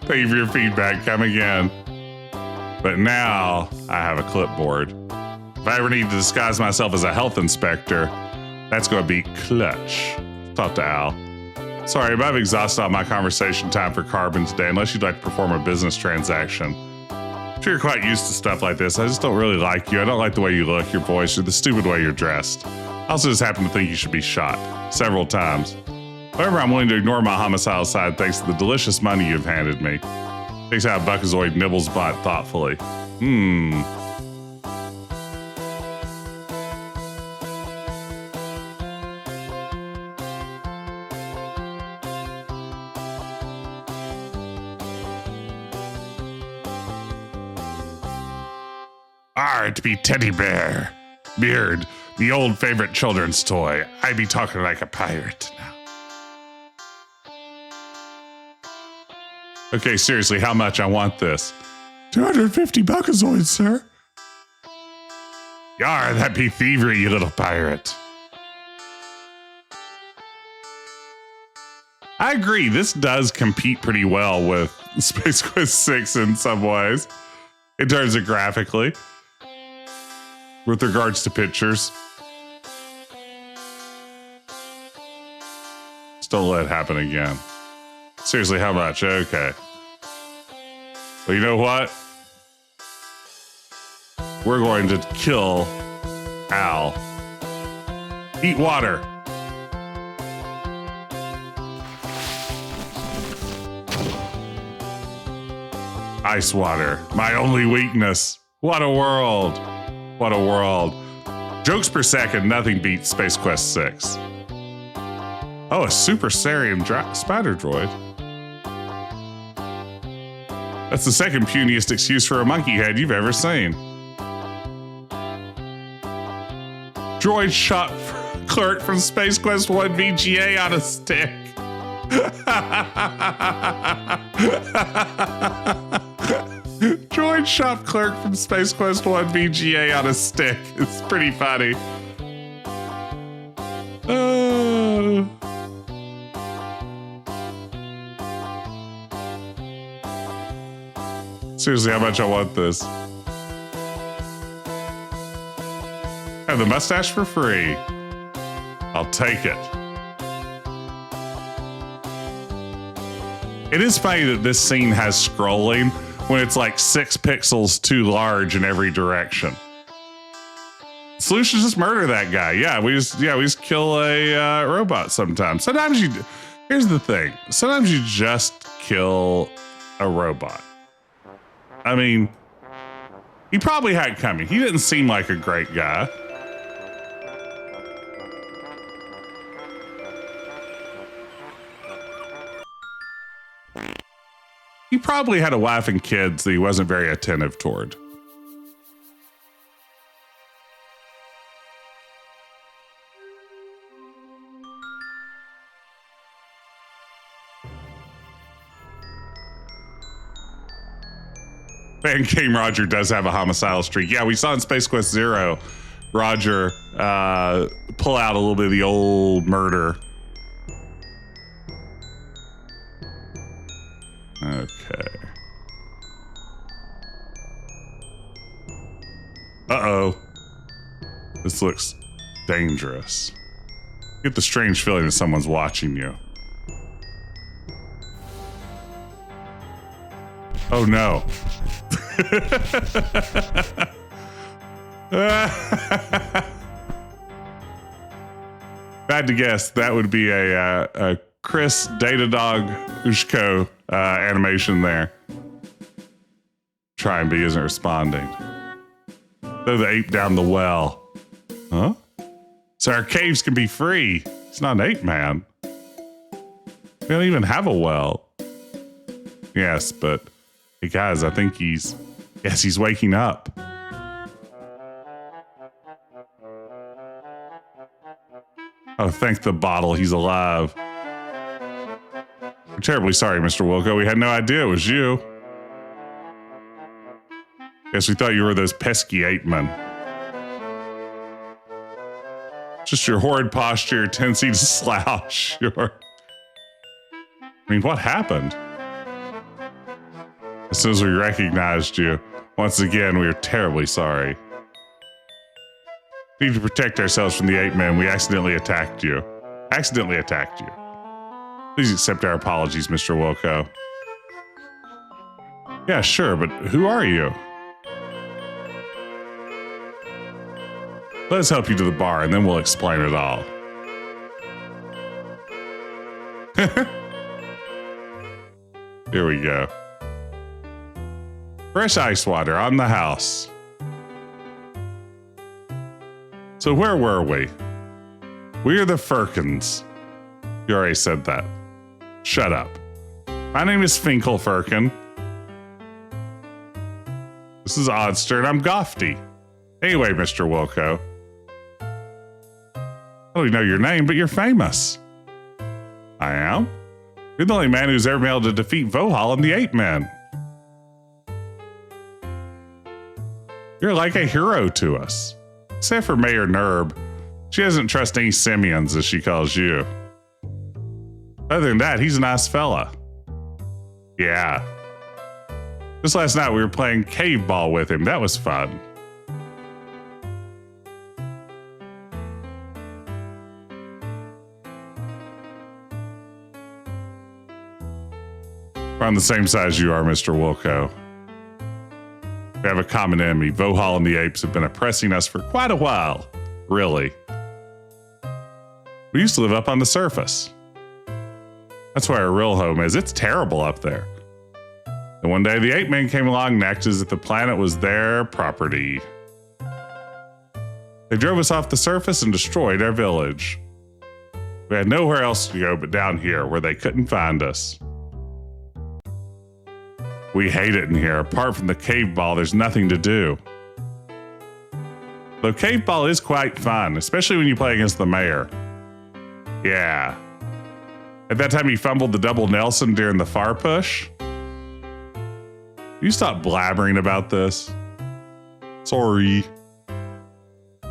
Thank you for your feedback. Come again. But now I have a clipboard. If I ever need to disguise myself as a health inspector, that's going to be clutch. Talk to Al. Sorry, but I've exhausted all my conversation time for carbon today, unless you'd like to perform a business transaction. I'm sure you're quite used to stuff like this. I just don't really like you. I don't like the way you look, your voice, or the stupid way you're dressed. I also just happen to think you should be shot several times. However, I'm willing to ignore my homicidal side thanks to the delicious money you've handed me. Takes out Buckazoid nibbles bot thoughtfully. To be teddy bear. Beard, the old favorite children's toy. I be talking like a pirate now. Okay, seriously, how much? I want this. 250 Buckazoids, sir. Yar, that be thievery, you little pirate. I agree, this does compete pretty well with Space Quest 6 in some ways, in terms of graphically. With regards to pictures. Just don't let it happen again. Seriously, how much? Okay. Well, you know what? We're going to kill Al. Eat water. Ice water. My only weakness. What a world. What a world. Jokes per second, nothing beats Space Quest 6. Oh, a Super Cerium spider droid. That's the second puniest excuse for a monkey head you've ever seen. Droid shot clerk from Space Quest 1 VGA on a stick. Droid shop clerk from Space Quest 1 VGA on a stick. It's pretty funny. Seriously, how much I want this? Have the mustache for free. I'll take it. It is funny that this scene has scrolling when it's like 6 pixels too large in every direction. Solution is just murder that guy. Yeah, we just kill a robot sometimes. Sometimes here's the thing. Sometimes you just kill a robot. I mean, he probably had it coming. He didn't seem like a great guy. He probably had a wife and kids that he wasn't very attentive toward. Fangame Roger does have a homicidal streak. Yeah, we saw in Space Quest Zero, Roger pull out a little bit of the old murder. Okay. Uh-oh. This looks dangerous. Get the strange feeling that someone's watching you. Oh no. Bad to guess. That would be a Chris Datadog Ushko animation there. Try and be isn't responding. Throw the ape down the well. Huh? So our caves can be free. He's not an ape man. We don't even have a well. Yes, but hey guys, I think he's waking up. Oh, thank the bottle, he's alive. We're terribly sorry, Mr. Wilco. We had no idea it was you. Guess we thought you were those pesky ape men. Just your horrid posture, your tendency to slouch. I mean, what happened? As soon as we recognized you, once again, we are terribly sorry. We need to protect ourselves from the ape men. We accidentally attacked you. Please accept our apologies, Mr. Wilco. Yeah, sure, but who are you? Let us help you to the bar, and then we'll explain it all. Here we go. Fresh ice water on the house. So where were we? We are the Firkins. You already said that. Shut up. My name is Finkel Firkin. This is Oddster, and I'm Gofty. Anyway, Mr. Wilco. I don't know your name, but you're famous. I am? You're the only man who's ever been able to defeat Vohaul and the Ape Men. You're like a hero to us. Except for Mayor Nerb. She doesn't trust any simians, as she calls you. Other than that, he's a nice fella. Yeah. Just last night we were playing cave ball with him. That was fun. We're on the same side as you are, Mr. Wilco. We have a common enemy. Vohaul and the apes have been oppressing us for quite a while. Really. We used to live up on the surface. That's where our real home is. It's terrible up there. And one day the ape men came along and acted as if the planet was their property. They drove us off the surface and destroyed our village. We had nowhere else to go but down here where they couldn't find us. We hate it in here. Apart from the cave ball, there's nothing to do. Though cave ball is quite fun, especially when you play against the mayor. Yeah. At that time, he fumbled the double Nelson during the far push. You stop blabbering about this. Sorry.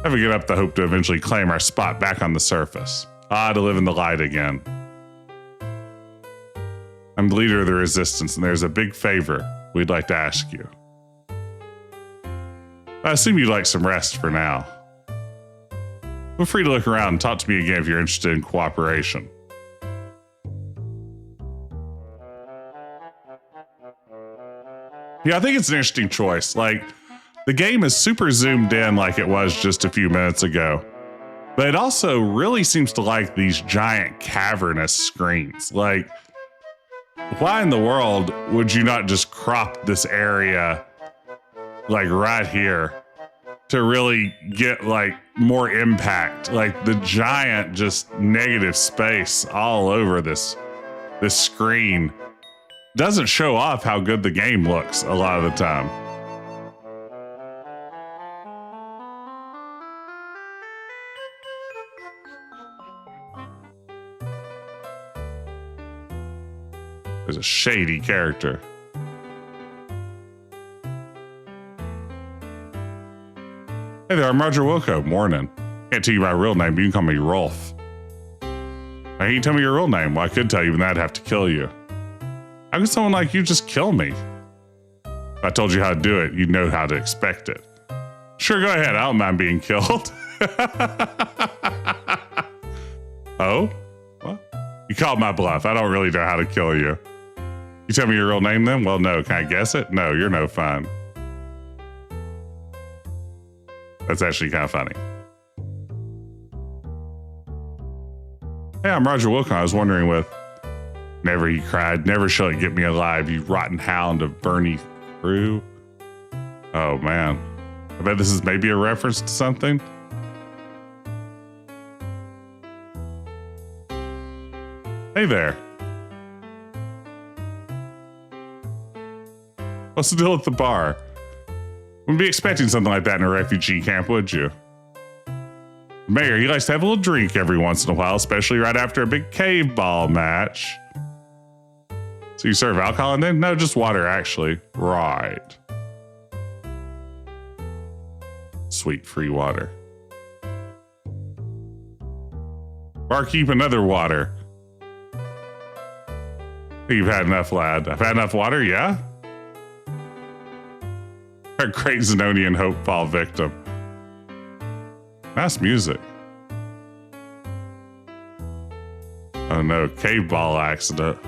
Have we get up the hope to eventually claim our spot back on the surface. To live in the light again. I'm the leader of the resistance, and there's a big favor we'd like to ask you. I assume you'd like some rest for now. Feel free to look around and talk to me again if you're interested in cooperation. Yeah, I think it's an interesting choice. Like, the game is super zoomed in like it was just a few minutes ago. But it also really seems to like these giant cavernous screens. Like, why in the world would you not just crop this area like right here to really get like more impact? Like the giant just negative space all over this screen doesn't show off how good the game looks a lot of the time. There's a shady character. Hey there, I'm Roger Wilco. Morning. Can't tell you my real name, but you can call me Rolf. Now, can you tell me your real name? Well, I could tell you, but then I'd have to kill you. How could someone like you just kill me? If I told you how to do it, you'd know how to expect it. Sure, go ahead. I don't mind being killed. Oh? What? You called my bluff. I don't really know how to kill you. You tell me your real name then? Well, no. Can I guess it? No, you're no fun. That's actually kind of funny. Hey, I'm Roger Wilco. I was wondering with Never He Cried, Never Shall It Get Me Alive, You Rotten Hound of Bernie Crew. Oh, man. I bet this is maybe a reference to something. Hey there. What's the deal at the bar? Wouldn't be expecting something like that in a refugee camp, would you? Mayor, he likes to have a little drink every once in a while, especially right after a big cave ball match. So you serve alcohol and then? No, just water, actually. Right. Sweet free water. Barkeep, another water. You've had enough, lad. I've had enough water, yeah? Our great Zenonian hope fall victim. Nice music. Oh no, cave ball accident.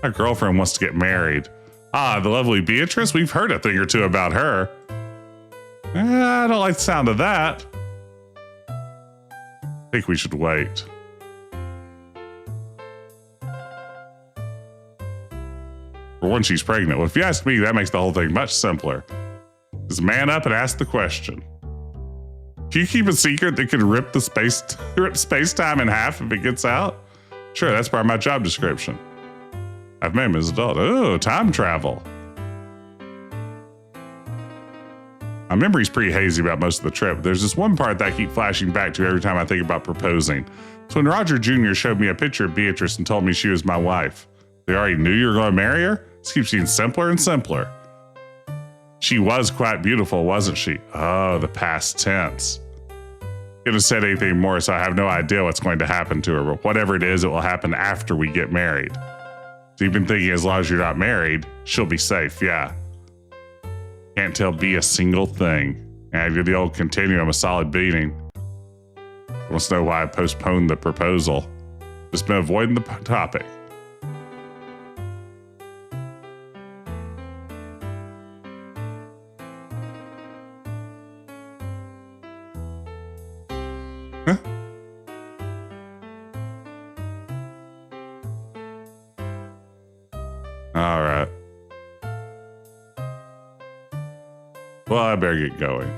My girlfriend wants to get married. Ah, the lovely Beatrice? We've heard a thing or two about her. I don't like the sound of that. I think we should wait. For when she's pregnant. Well, if you ask me, that makes the whole thing much simpler. Just man up and ask the question. Can you keep a secret that could rip space-time in half if it gets out? Sure, that's part of my job description. I've met him as an adult. Oh, time travel. My memory's pretty hazy about most of the trip. There's this one part that I keep flashing back to every time I think about proposing. It's when Roger Jr. showed me a picture of Beatrice and told me she was my wife. They already knew you were going to marry her? This keeps getting simpler and simpler. She was quite beautiful, wasn't she? Oh, the past tense. Couldn't have said anything more, so I have no idea what's going to happen to her, but whatever it is, it will happen after we get married. So you've been thinking as long as you're not married, she'll be safe, yeah. Can't tell B a single thing. And I give the old continuum a solid beating. Wants to know why I postponed the proposal. Just been avoiding the topic. All right. Well, I better get going.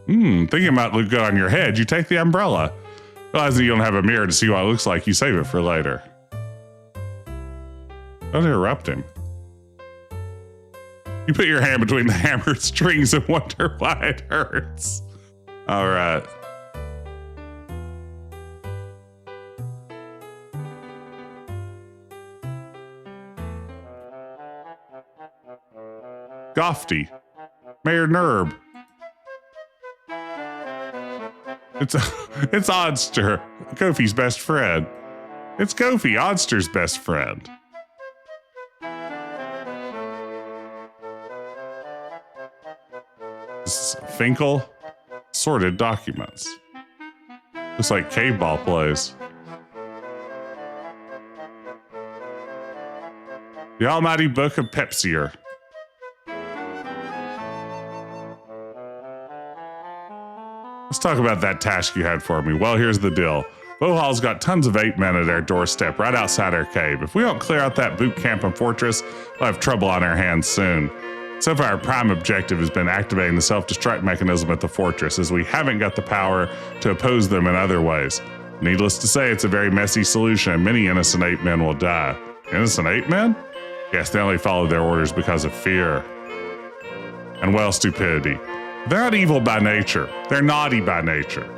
Thinking about look good on your head, you take the umbrella. Realizing you don't have a mirror to see what it looks like, you save it for later. Don't interrupt him. You put your hand between the hammered strings and wonder why it hurts. All right. Gofty. Mayor Nerb. It's Oddster, Kofi's best friend. It's Kofi, Oddster's best friend. This is Finkel. Sorted documents. Looks like cave ball plays. The Almighty Book of Pepsier. Let's talk about that task you had for me. Well, here's the deal. Vohaul's got tons of 8 men at our doorstep right outside our cave. If we don't clear out that boot camp and fortress, we'll have trouble on our hands soon. So far, our prime objective has been activating the self-destruct mechanism at the fortress, as we haven't got the power to oppose them in other ways. Needless to say, it's a very messy solution, and many innocent 8 men will die. Innocent 8 men? Yes, they only follow their orders because of fear. And, well, stupidity. They're not evil by nature. They're naughty by nature.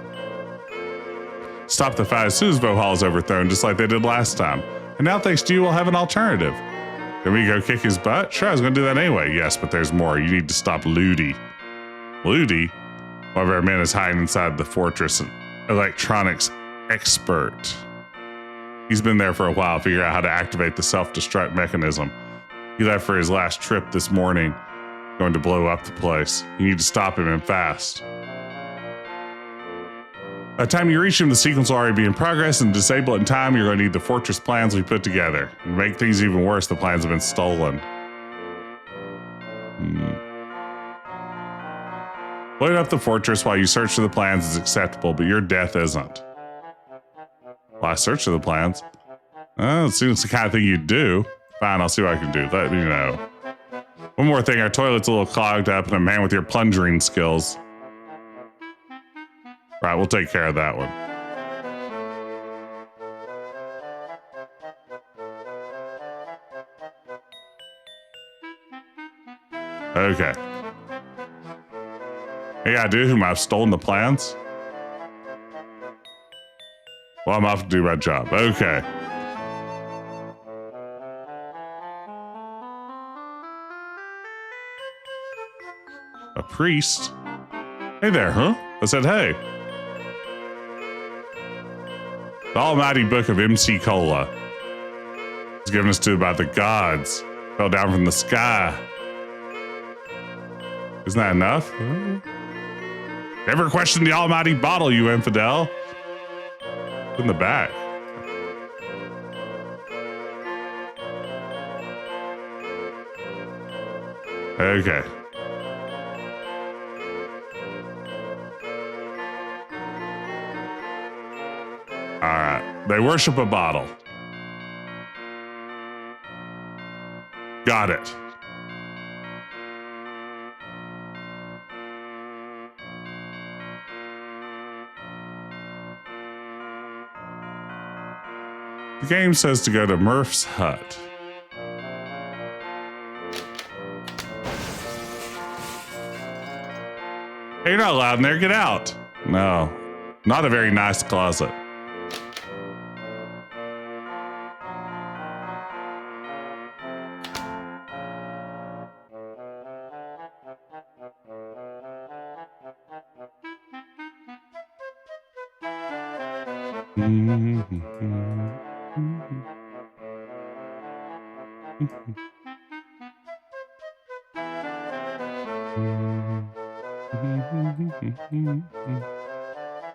Stop the fight as soon as Vohaul is overthrown, just like they did last time. And now thanks to you, we'll have an alternative. Can we go kick his butt? Sure, I was going to do that anyway. Yes, but there's more. You need to stop Ludi. Ludi? One of our men is hiding inside the fortress, an electronics expert. He's been there for a while, figuring out how to activate the self-destruct mechanism. He left for his last trip this morning, going to blow up the place. You need to stop him and fast. By the time you reach him, the sequence will already be in progress, and to disable it in time, you're going to need the fortress plans we put together. To make things even worse, the plans have been stolen. Blowing up the fortress while you search for the plans is acceptable, but your death isn't. Well, I search for the plans. It seems the kind of thing you'd do. Fine, I'll see what I can do. Let me know. One more thing, our toilet's a little clogged up, and a man with your plunging skills. Right, we'll take care of that one. Okay. Hey, I do whom I've stolen the plans. Well, I'm off to do my job. Okay. A priest? Hey there, huh? I said, hey. The almighty book of MC Cola. It's given us to by the gods. Fell down from the sky. Isn't that enough? Never question the almighty bottle, you infidel. It's in the back. Okay. Alright. They worship a bottle. Got it. The game says to go to Murph's hut. Hey, you're not allowed in there. Get out. No, not a very nice closet.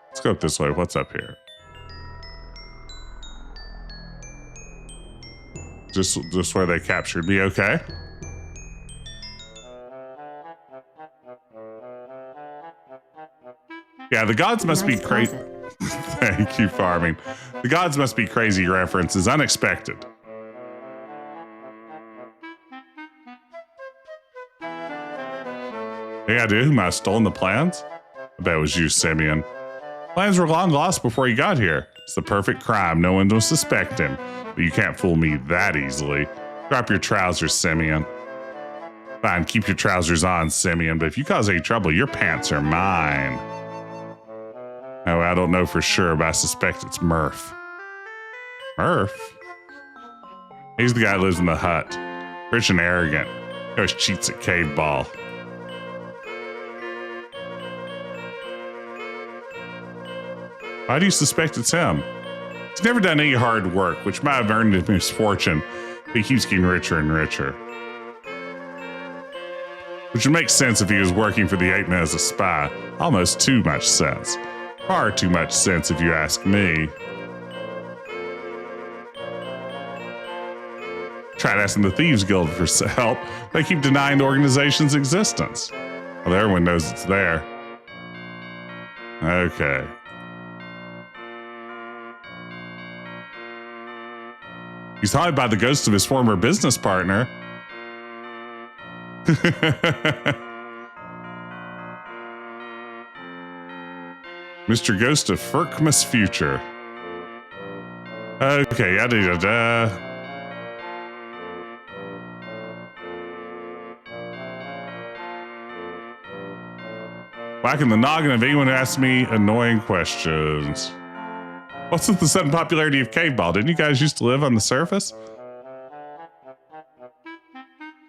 Let's go up this way. What's up here? Just where they captured me, okay? Yeah, the gods must be crazy. Thank you, farming. The gods must be crazy references, unexpected. Yeah, dude, who might have stolen the plans? I bet it was you, Simeon. Plans were long lost before he got here. It's the perfect crime. No one will suspect him. But you can't fool me that easily. Drop your trousers, Simeon. Fine, keep your trousers on, Simeon, but if you cause any trouble, your pants are mine. Oh, I don't know for sure, but I suspect it's Murph. Murph? He's the guy who lives in the hut. Rich and arrogant. He always cheats at cave ball. Why do you suspect it's him? He's never done any hard work, which might have earned him his fortune, but he keeps getting richer and richer. Which would make sense if he was working for the 8 Men as a spy. Almost too much sense. Far too much sense if you ask me. Tried asking the Thieves Guild for help. They keep denying the organization's existence. Well, everyone knows it's there. Okay. He's haunted by the ghost of his former business partner. Mr. Ghost of Firkmas Future. Okay, yada. Whacking the noggin of anyone who asks me annoying questions. What's with the sudden popularity of Cave Ball? Didn't you guys used to live on the surface?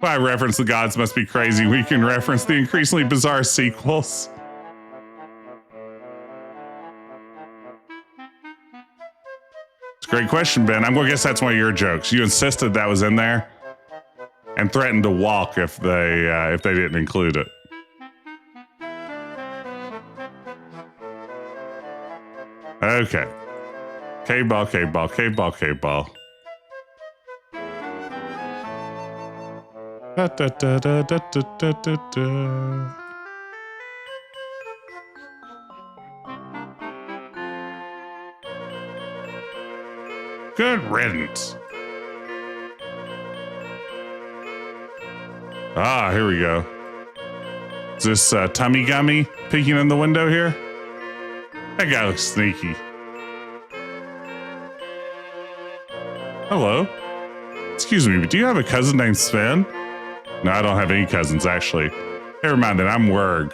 When I reference the gods must be crazy, we can reference the increasingly bizarre sequels. It's a great question, Ben. I'm going to guess that's one of your jokes. You insisted that was in there and threatened to walk if they didn't include it. Okay. Cave ball, cave ball, cave ball, cave ball. Da, da, da, da, da, da, da, da. Good riddance. Ah, here we go. Is this Tummy Gummy peeking in the window here? That guy looks sneaky. Hello. Excuse me, but do you have a cousin named Sven? No, I don't have any cousins, actually. Never mind then, I'm Werg.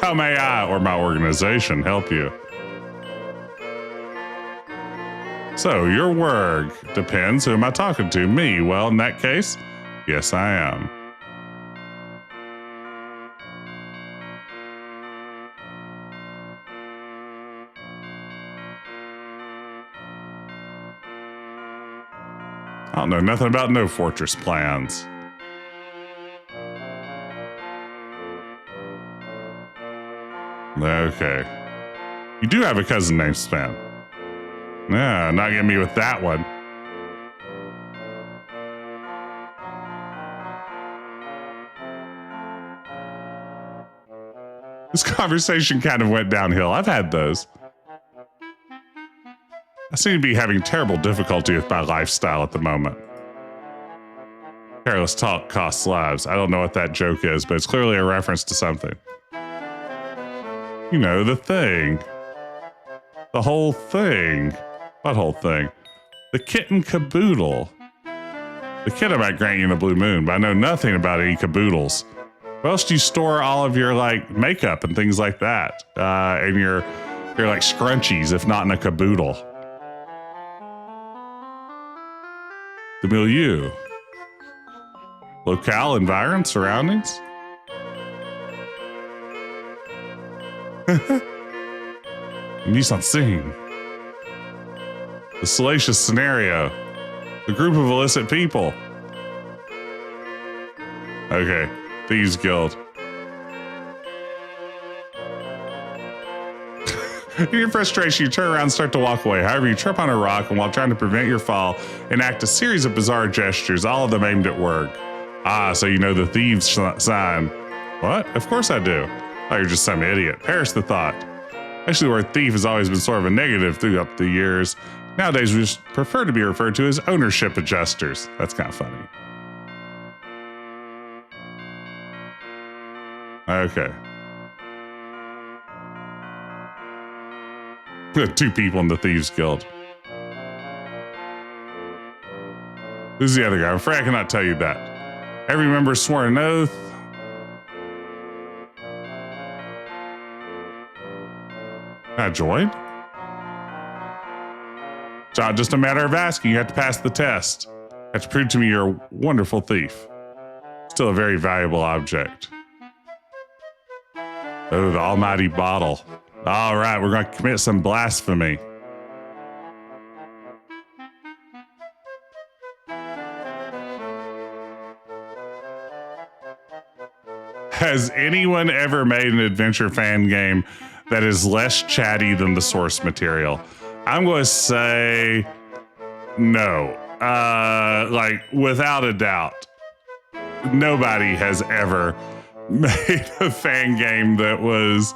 How may I, or my organization, help you? So, you're Werg. Depends, who am I talking to? Me? Well, in that case, yes, I am. I don't know nothing about no fortress plans. Okay. You do have a cousin named Sven. Yeah, not getting me with that one. This conversation kind of went downhill. I've had those. I seem to be having terrible difficulty with my lifestyle at the moment. Careless talk costs lives. I don't know what that joke is, but it's clearly a reference to something. You know, the thing. The whole thing. What whole thing? The kit and caboodle. The kit I might grant you in the Blue Moon, but I know nothing about any caboodles. Where else do you store all of your, like, makeup and things like that? And your like, scrunchies, if not in a caboodle? The milieu. Locale, environment, surroundings? Mise en scene. The salacious scenario. The group of illicit people. Okay, Thieves Guild. In your frustration, you turn around and start to walk away. However, you trip on a rock, and while trying to prevent your fall, enact a series of bizarre gestures, all of them aimed at work. Ah, so you know the thieves sign. What? Of course I do. Oh, you're just some idiot. Perish the thought. Actually, the word thief has always been sort of a negative throughout the years. Nowadays, we just prefer to be referred to as ownership adjusters. That's kind of funny. Okay. Two people in the Thieves Guild. Who's the other guy? I'm afraid I cannot tell you that. Every member swore an oath. Can I join? It's not just a matter of asking. You have to pass the test. You have to prove to me you're a wonderful thief. Still a very valuable object. Oh, the almighty bottle. All right, we're going to commit some blasphemy. Has anyone ever made an adventure fan game that is less chatty than the source material? I'm going to say no. Like, without a doubt, nobody has ever made a fan game that was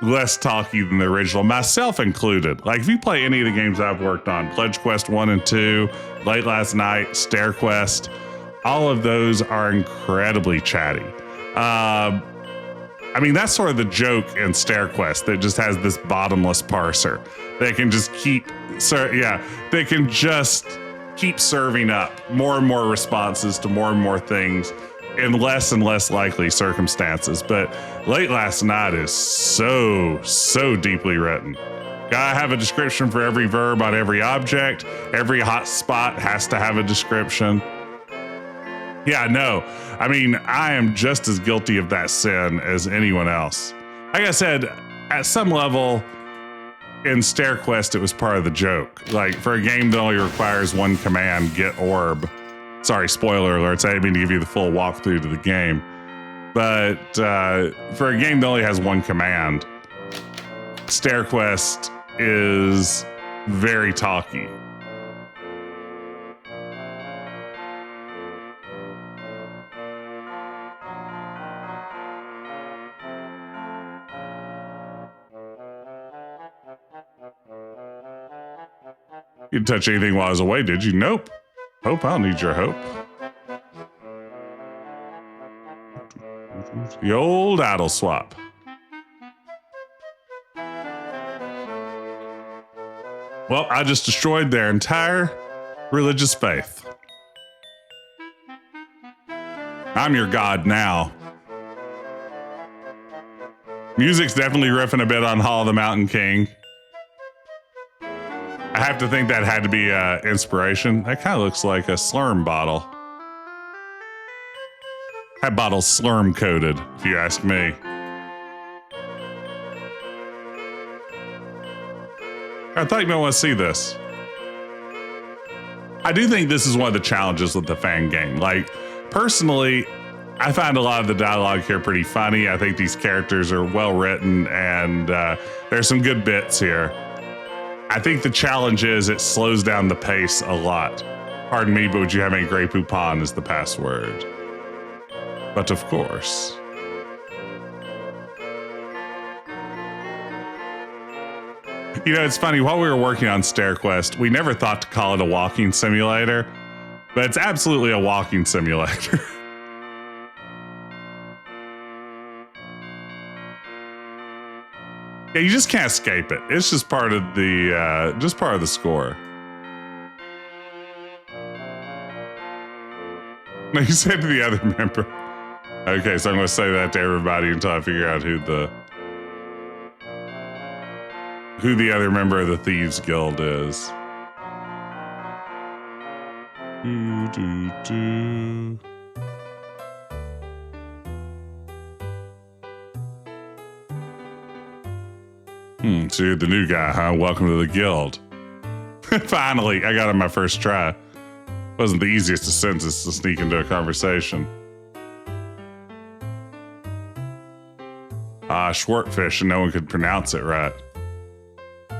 less talky than the original, myself included. Like, if you play any of the games I've worked on, Pledge Quest 1 and 2, Late Last Night, Stair Quest, all of those are incredibly chatty. I mean, that's sort of the joke in Stair Quest that just has this bottomless parser. They can just keep, they can just keep serving up more and more responses to more and more things in less and less likely circumstances. But Late Last Night is so deeply written. Gotta have a description for every verb on every object. Every hot spot has to have a description. Yeah, no. I mean, I am just as guilty of that sin as anyone else. Like I said, at some level, in StairQuest, it was part of the joke. Like, for a game that only requires one command, get orb. Sorry, spoiler alerts. I didn't mean to give you the full walkthrough to the game. But for a game that only has one command, StairQuest is very talky. You didn't touch anything while I was away, did you? Nope. Hope, I don't need your hope. The old idle swap. Well, I just destroyed their entire religious faith. I'm your god now. Music's definitely riffing a bit on Hall of the Mountain King. I have to think that had to be inspiration. That kind of looks like a Slurm bottle. That bottle's Slurm coated, if you ask me. I thought you might want to see this. I do think this is one of the challenges with the fangame. Like, personally, I find a lot of the dialogue here pretty funny. I think these characters are well written, and there's some good bits here. I think the challenge is it slows down the pace a lot. Pardon me, but would you have any Grey Poupon as the password? But of course. You know, it's funny, while we were working on StairQuest, we never thought to call it a walking simulator, but it's absolutely a walking simulator. Yeah, you just can't escape it. It's just part of the score. No, you said to the other member. Okay, so I'm going to say that to everybody until I figure out who the other member of the Thieves Guild is. So you're the new guy, huh? Welcome to the guild. Finally, I got it my first try. Wasn't the easiest of sentences to sneak into a conversation. Schwartfish, and no one could pronounce it right.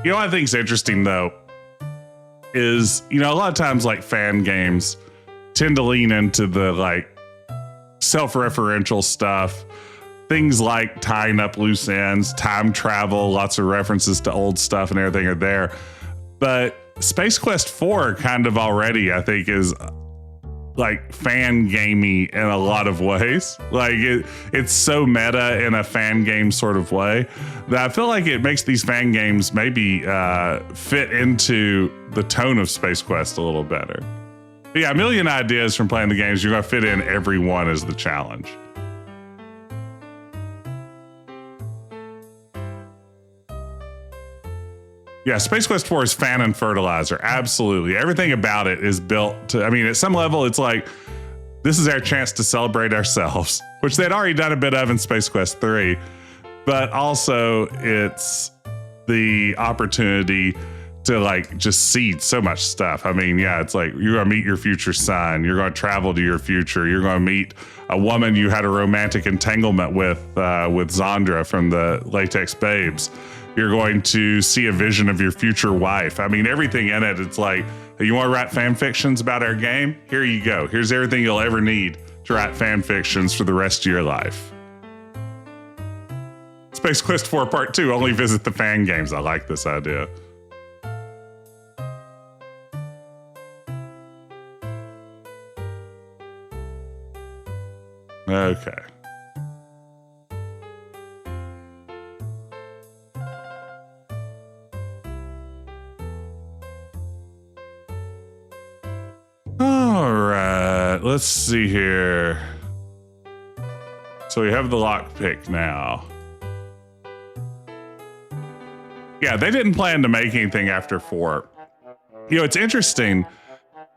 You know what I think's interesting, though, is, you know, a lot of times, like, fan games tend to lean into the, like, self-referential stuff. Things like tying up loose ends, time travel, lots of references to old stuff and everything are there. But Space Quest 4 kind of already, I think, is like fan gamey in a lot of ways. Like it's so meta in a fan game sort of way that I feel like it makes these fan games maybe fit into the tone of Space Quest a little better. But yeah, a million ideas from playing the games. You're going to fit in every one as the challenge. Yeah, Space Quest 4 is fan and fertilizer. Absolutely. Everything about it is built to, I mean, at some level, it's like, this is our chance to celebrate ourselves, which they'd already done a bit of in Space Quest 3. But also, it's the opportunity to, like, just seed so much stuff. I mean, yeah, it's like, you're going to meet your future son. You're going to travel to your future. You're going to meet a woman you had a romantic entanglement with Zandra from the Latex Babes. You're going to see a vision of your future wife. I mean, everything in it, it's like, hey, you want to write fan fictions about our game? Here you go. Here's everything you'll ever need to write fan fictions for the rest of your life. Space Quest 4 Part 2, only visit the fan games. I like this idea. Okay. All right, let's see here. So we have the lockpick now. Yeah, they didn't plan to make anything after 4. You know, it's interesting.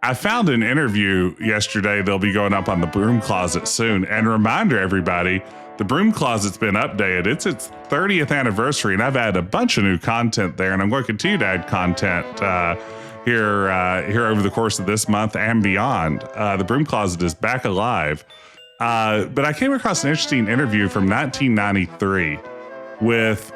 I found an interview yesterday. They'll be going up on the Broom Closet soon. And reminder, everybody, the Broom Closet's been updated. It's its 30th anniversary, and I've added a bunch of new content there, and I'm going to continue to add content here over the course of this month and beyond. The Broom Closet is back alive. But I came across an interesting interview from 1993 with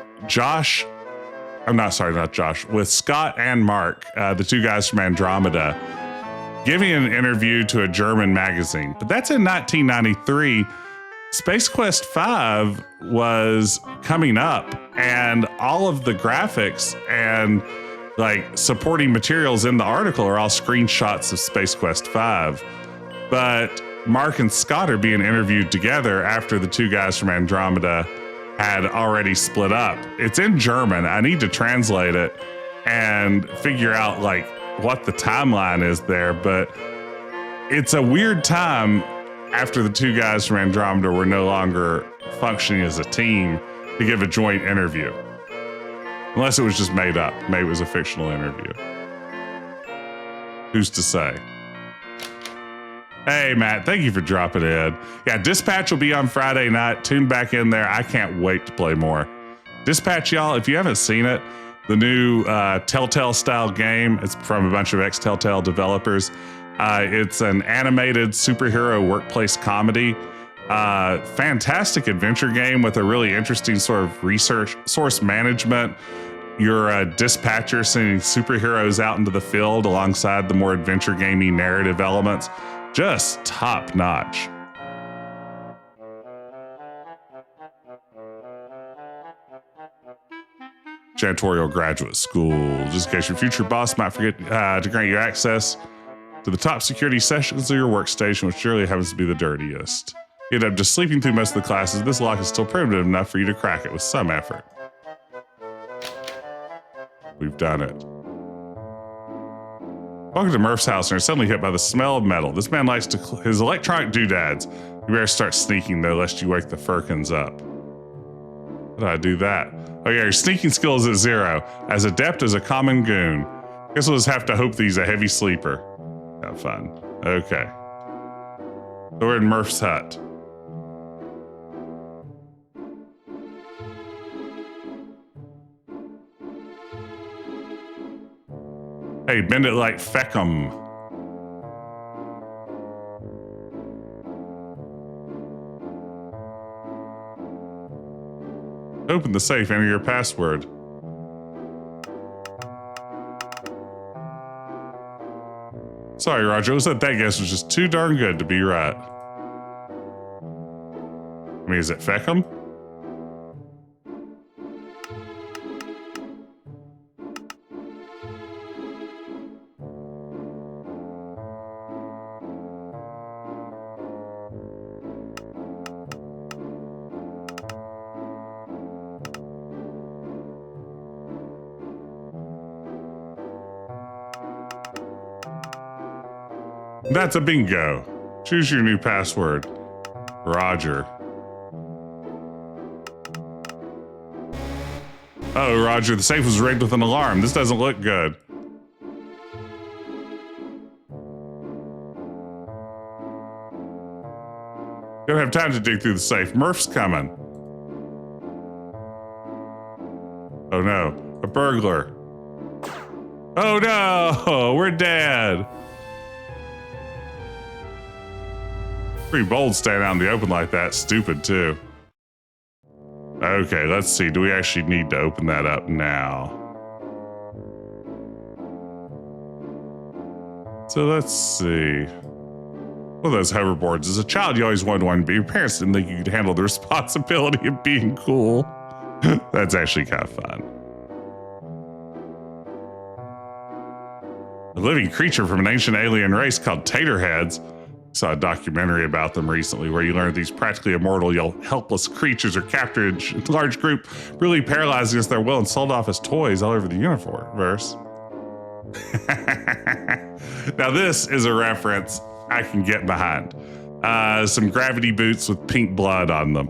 with Scott and Mark, the 2 guys from Andromeda, giving an interview to a German magazine. But that's in 1993. SpaceQuest 5 was coming up, and all of the graphics and like supporting materials in the article are all screenshots of SpaceQuest 5. But Mark and Scott are being interviewed together after the 2 guys from Andromeda had already split up. It's in German. I need to translate it and figure out like what the timeline is there, but it's a weird time after the 2 guys from Andromeda were no longer functioning as a team to give a joint interview. Unless it was just made up. Maybe it was a fictional interview. Who's to say? Hey, Matt, thank you for dropping in. Yeah, Dispatch will be on Friday night. Tune back in there. I can't wait to play more. Dispatch, y'all, if you haven't seen it, the new Telltale-style game, it's from a bunch of ex-Telltale developers. It's an animated superhero workplace comedy. Fantastic adventure game with a really interesting sort of research source management. You're a dispatcher sending superheroes out into the field alongside the more adventure gaming narrative elements. Just top notch. Janitorial graduate school, just in case your future boss might forget to grant you access to the top security sections of your workstation, which generally happens to be the dirtiest. You end up just sleeping through most of the classes. This lock is still primitive enough for you to crack it with some effort. We've done it. Welcome to Murph's house, and are suddenly hit by the smell of metal. This man likes his electronic doodads. You better start sneaking, though, lest you wake the Firkins up. How do I do that? Oh yeah, your sneaking skill is at 0. As adept as a common goon. Guess we'll just have to hope that he's a heavy sleeper. Have fun. Okay. So we're in Murph's hut. Hey, bend it like feckum. Open the safe, enter your password. Sorry, Roger, it was that guess was just too darn good to be right. I mean, is it feckum? That's a bingo. Choose your new password. Roger. Oh, Roger, the safe was rigged with an alarm. This doesn't look good. Don't have time to dig through the safe. Murph's coming. Oh no, a burglar. Oh no, we're dead. Pretty bold staying out in the open like that. Stupid, too. Okay, let's see. Do we actually need to open that up now? So let's see. One of those hoverboards. As a child, you always wanted one, but your parents didn't think you could handle the responsibility of being cool. That's actually kind of fun. A living creature from an ancient alien race called Taterheads. Saw a documentary about them recently where you learn these practically immortal yet helpless creatures are captured in a large group, really paralyzed against their will and sold off as toys all over the universe. Now this is a reference I can get behind. Some gravity boots with pink blood on them.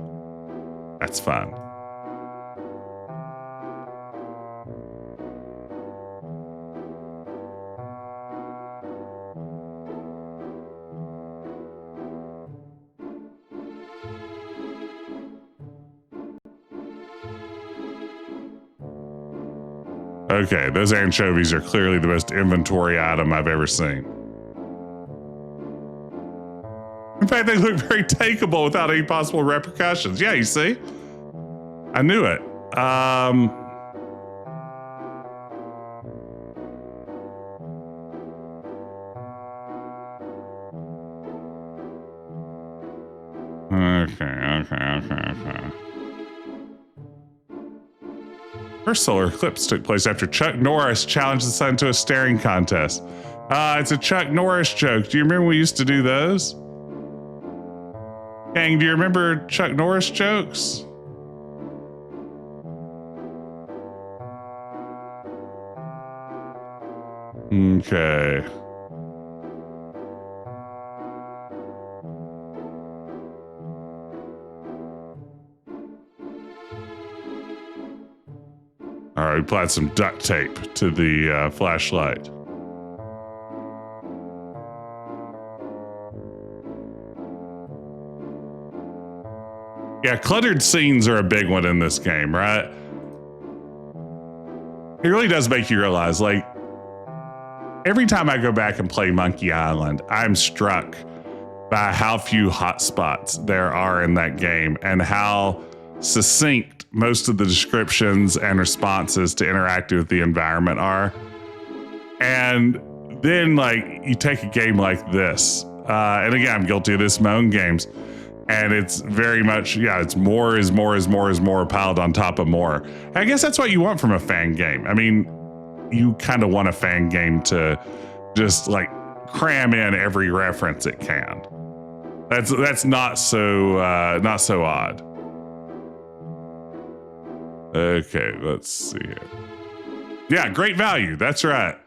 That's fun. Okay, those anchovies are clearly the most inventory item I've ever seen. In fact, they look very takeable without any possible repercussions. Yeah, you see? I knew it. Okay. First solar eclipse took place after Chuck Norris challenged the sun to a staring contest. It's a Chuck Norris joke. Do you remember we used to do those? Gang, do you remember Chuck Norris jokes? Okay. All right, we applied some duct tape to the flashlight. Yeah, cluttered scenes are a big one in this game, right? It really does make you realize, like, every time I go back and play Monkey Island, I'm struck by how few hotspots there are in that game and how succinct most of the descriptions and responses to interact with the environment are. And then, like, you take a game like this, and again, I'm guilty of this in my own games, and it's very much, yeah, it's more piled on top of more. I guess that's what you want from a fan game. I mean, you kind of want a fan game to just like cram in every reference it can. That's not so odd. Okay, let's see here. Yeah, great value. That's right.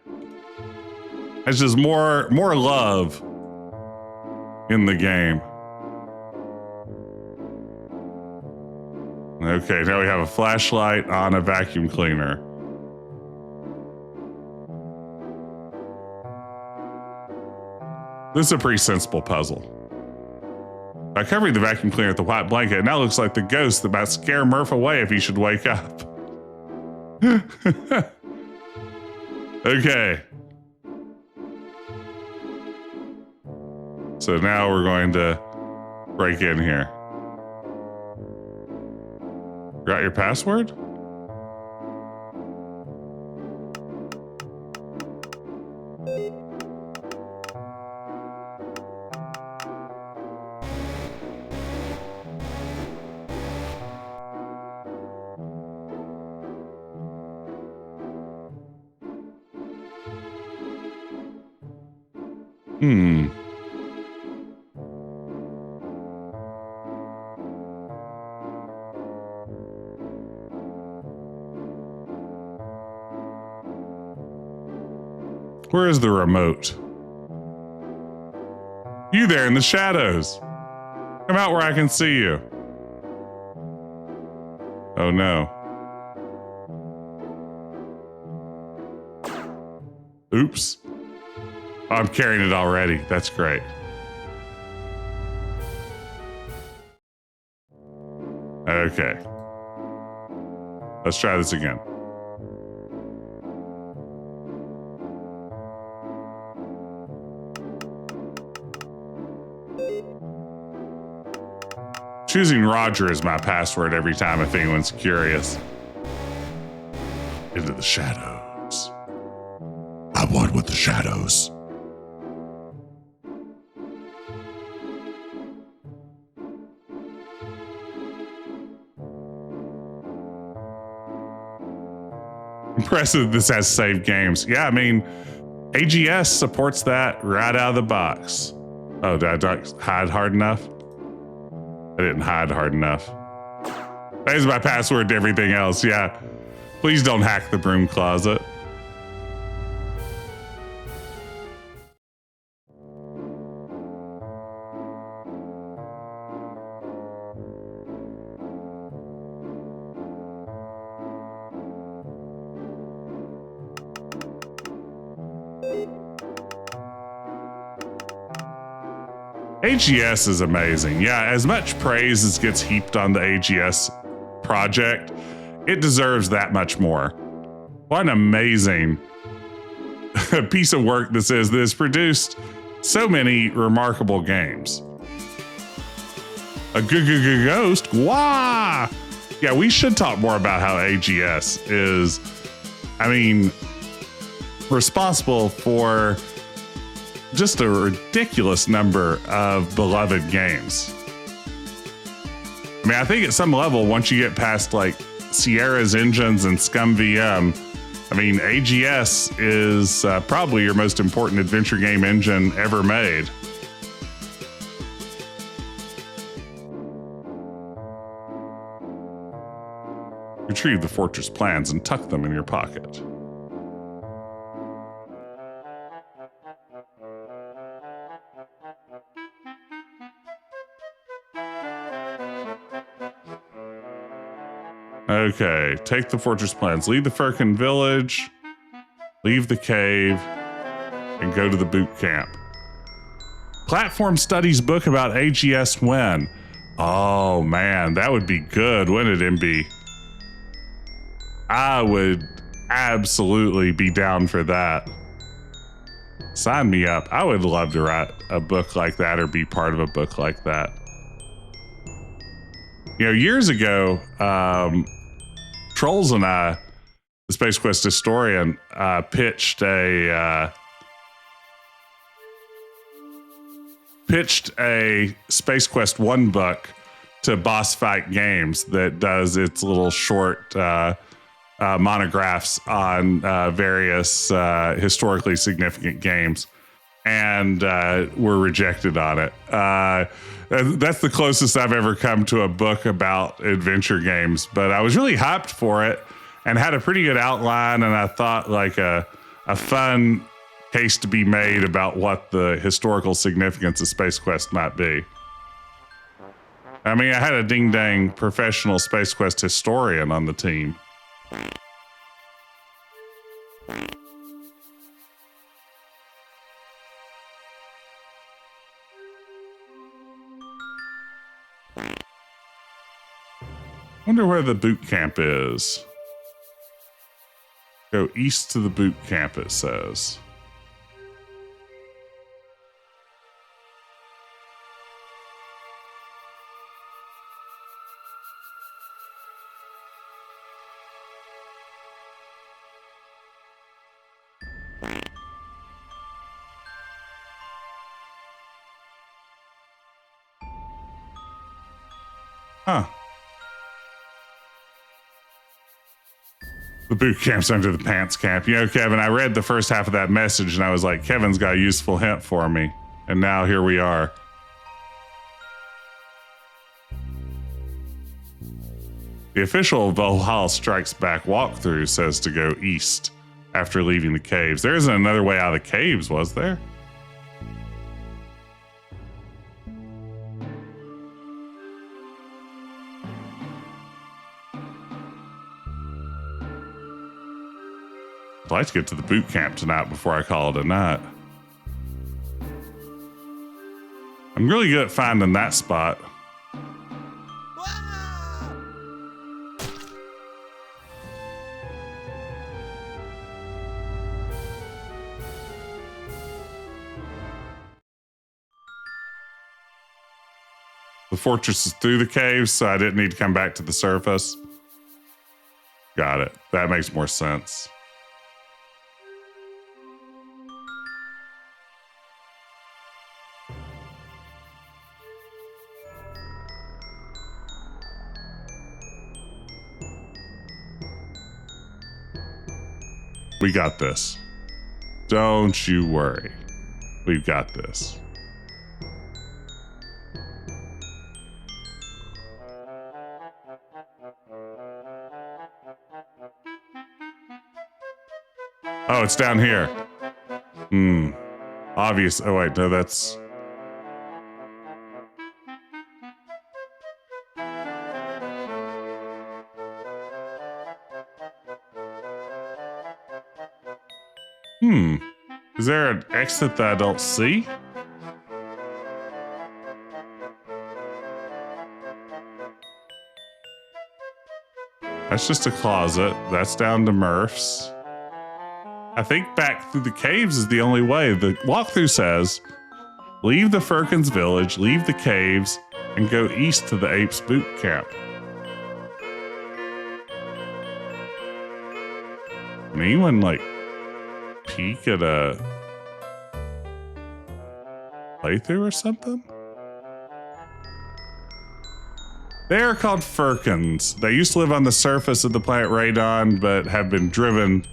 It's just more love in the game. Okay, now we have a flashlight on a vacuum cleaner. This is a pretty sensible puzzle. By covering the vacuum cleaner with the white blanket, it now looks like the ghost that might scare Murph away if he should wake up. Okay. So now we're going to break in here. Got your password? Where is the remote? You there in the shadows. Come out where I can see you. Oh no. Oops. I'm carrying it already. That's great. Okay. Let's try this again. Choosing Roger is my password every time if anyone's curious. Into the shadows. I want with the shadows. Impressive this has saved games. Yeah, I mean, AGS supports that right out of the box. Oh, did I hide hard enough? I didn't hide hard enough. That is my password to everything else, yeah. Please don't hack the broom closet. AGS is amazing. Yeah, as much praise as gets heaped on the AGS project, it deserves that much more. What an amazing piece of work this is. This produced so many remarkable games. A ghost. Wah! Yeah, we should talk more about how AGS is, I mean, responsible for just a ridiculous number of beloved games. I mean, I think at some level, once you get past like Sierra's engines and Scum VM, I mean, AGS is probably your most important adventure game engine ever made. Retrieve the fortress plans and tuck them in your pocket. Okay, take the fortress plans. Leave the Firkin village, leave the cave, and go to the boot camp. Platform studies book about AGS when? Oh man, that would be good, wouldn't it, MB? I would absolutely be down for that. Sign me up. I would love to write a book like that or be part of a book like that. You know, years ago, Trolls and I, the SpaceQuest historian, pitched a SpaceQuest 1 book to Boss Fight Games that does its little short monographs on various historically significant games, and were rejected on it. That's the closest I've ever come to a book about adventure games, but I was really hyped for it and had a pretty good outline, and I thought like a fun case to be made about what the historical significance of SpaceQuest might be. I mean, I had a ding-dang professional SpaceQuest historian on the team. Wonder where the boot camp is. Go east to the boot camp, it says. Huh. The boot camp's under the pants camp. You know, Kevin, I read the first half of that message and I was like, Kevin's got a useful hint for me. And now here we are. The official Vohaul Strikes Back walkthrough says to go east after leaving the caves. There isn't another way out of the caves, was there? I'd like to get to the boot camp tonight before I call it a night. I'm really good at finding that spot. The fortress is through the caves, so I didn't need to come back to the surface. Got it. That makes more sense. We got this. Don't you worry. We've got this. Oh, it's down here. Obvious. Oh, wait, no, that's... Is there an exit that I don't see? That's just a closet. That's down to Murph's. I think back through the caves is the only way. The walkthrough says, leave the Firkins village, leave the caves, and go east to the apes boot camp. Can anyone like peek at a playthrough or something? They are called Firkins. They used to live on the surface of the planet Radon, but have been driven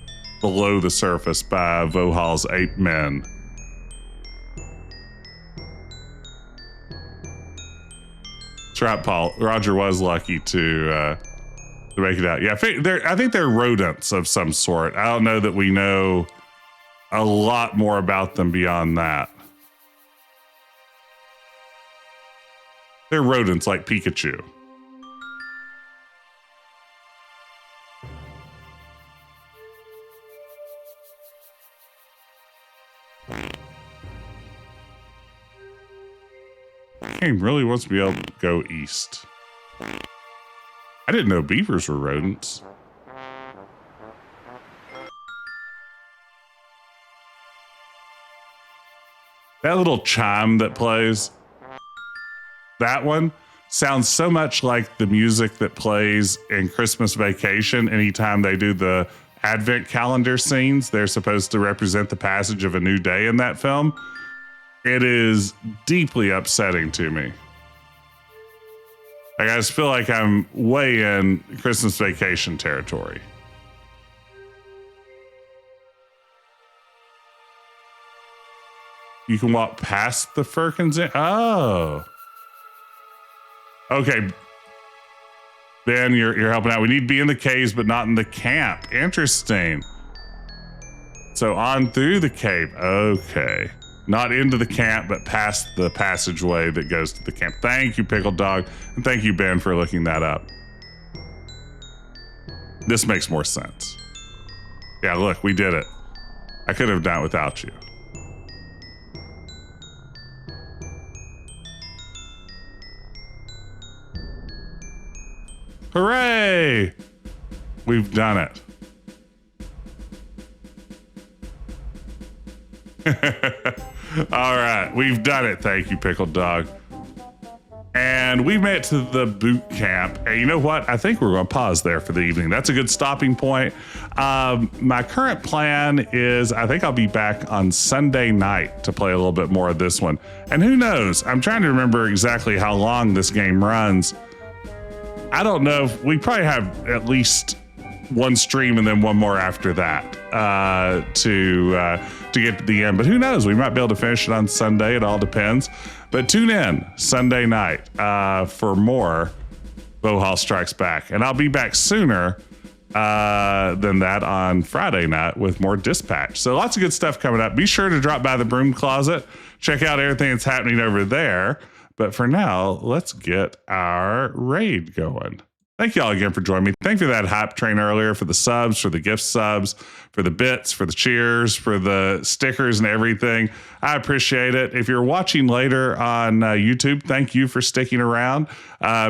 below the surface by Vohaul's ape men. That's right, Paul. Roger was lucky to make it out. Yeah, I think they're rodents of some sort. I don't know that we know a lot more about them beyond that. They're rodents like Pikachu. Game really wants to be able to go east. I didn't know beavers were rodents. That little chime that plays, that one sounds so much like the music that plays in Christmas Vacation anytime they do the Advent calendar scenes. They're supposed to represent the passage of a new day in that film. It is deeply upsetting to me. Like, I just feel like I'm way in Christmas Vacation territory. You can walk past the Firkins. Oh. Okay. Ben, you're helping out. We need to be in the caves, but not in the camp. Interesting. So on through the cave. Okay. Not into the camp, but past the passageway that goes to the camp. Thank you, Pickle Dog. And thank you, Ben, for looking that up. This makes more sense. Yeah, look, we did it. I could have done it without you. Hooray! We've done it. All right, we've done it. Thank you, Pickled Dog. And we made it to the boot camp. And you know what? I think we're going to pause there for the evening. That's a good stopping point. My current plan is I think I'll be back on Sunday night to play a little bit more of this one. And who knows? I'm trying to remember exactly how long this game runs. I don't know if we probably have at least one stream and then one more after that to get to the end. But who knows? We might be able to finish it on Sunday. It all depends. But tune in Sunday night for more Vohaul Strikes Back. And I'll be back sooner than that on Friday night with more Dispatch. So lots of good stuff coming up. Be sure to drop by the broom closet. Check out everything that's happening over there. But for now, let's get our raid going. Thank you all again for joining me. Thank you for that hype train earlier, for the subs, for the gift subs, for the bits, for the cheers, for the stickers and everything. I appreciate it. If you're watching later on YouTube, thank you for sticking around.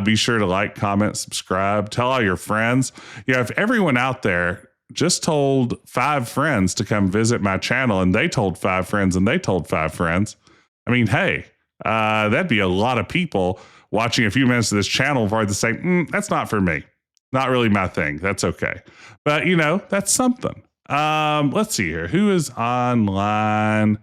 Be sure to like, comment, subscribe, tell all your friends. You know, if everyone out there just told 5 friends to come visit my channel and they told 5 friends and they told 5 friends, I mean, hey, that'd be a lot of people watching a few minutes of this channel before to say, that's not for me. Not really my thing. That's okay. But, you know, that's something. Let's see here. Who is online?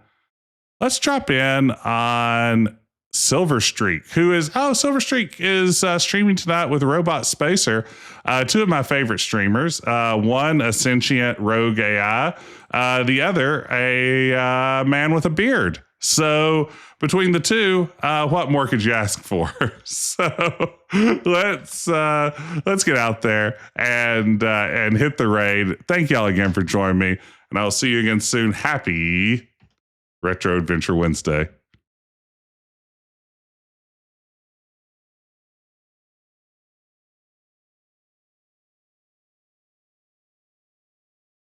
Let's drop in on Silver Streak, who is, Silver Streak is streaming tonight with Robot Spacer, 2 of my favorite streamers. One, a sentient rogue AI. The other, a man with a beard. So between the two, what more could you ask for? So let's get out there and hit the raid. Thank y'all again for joining me, and I'll see you again soon. Happy Retro Adventure Wednesday.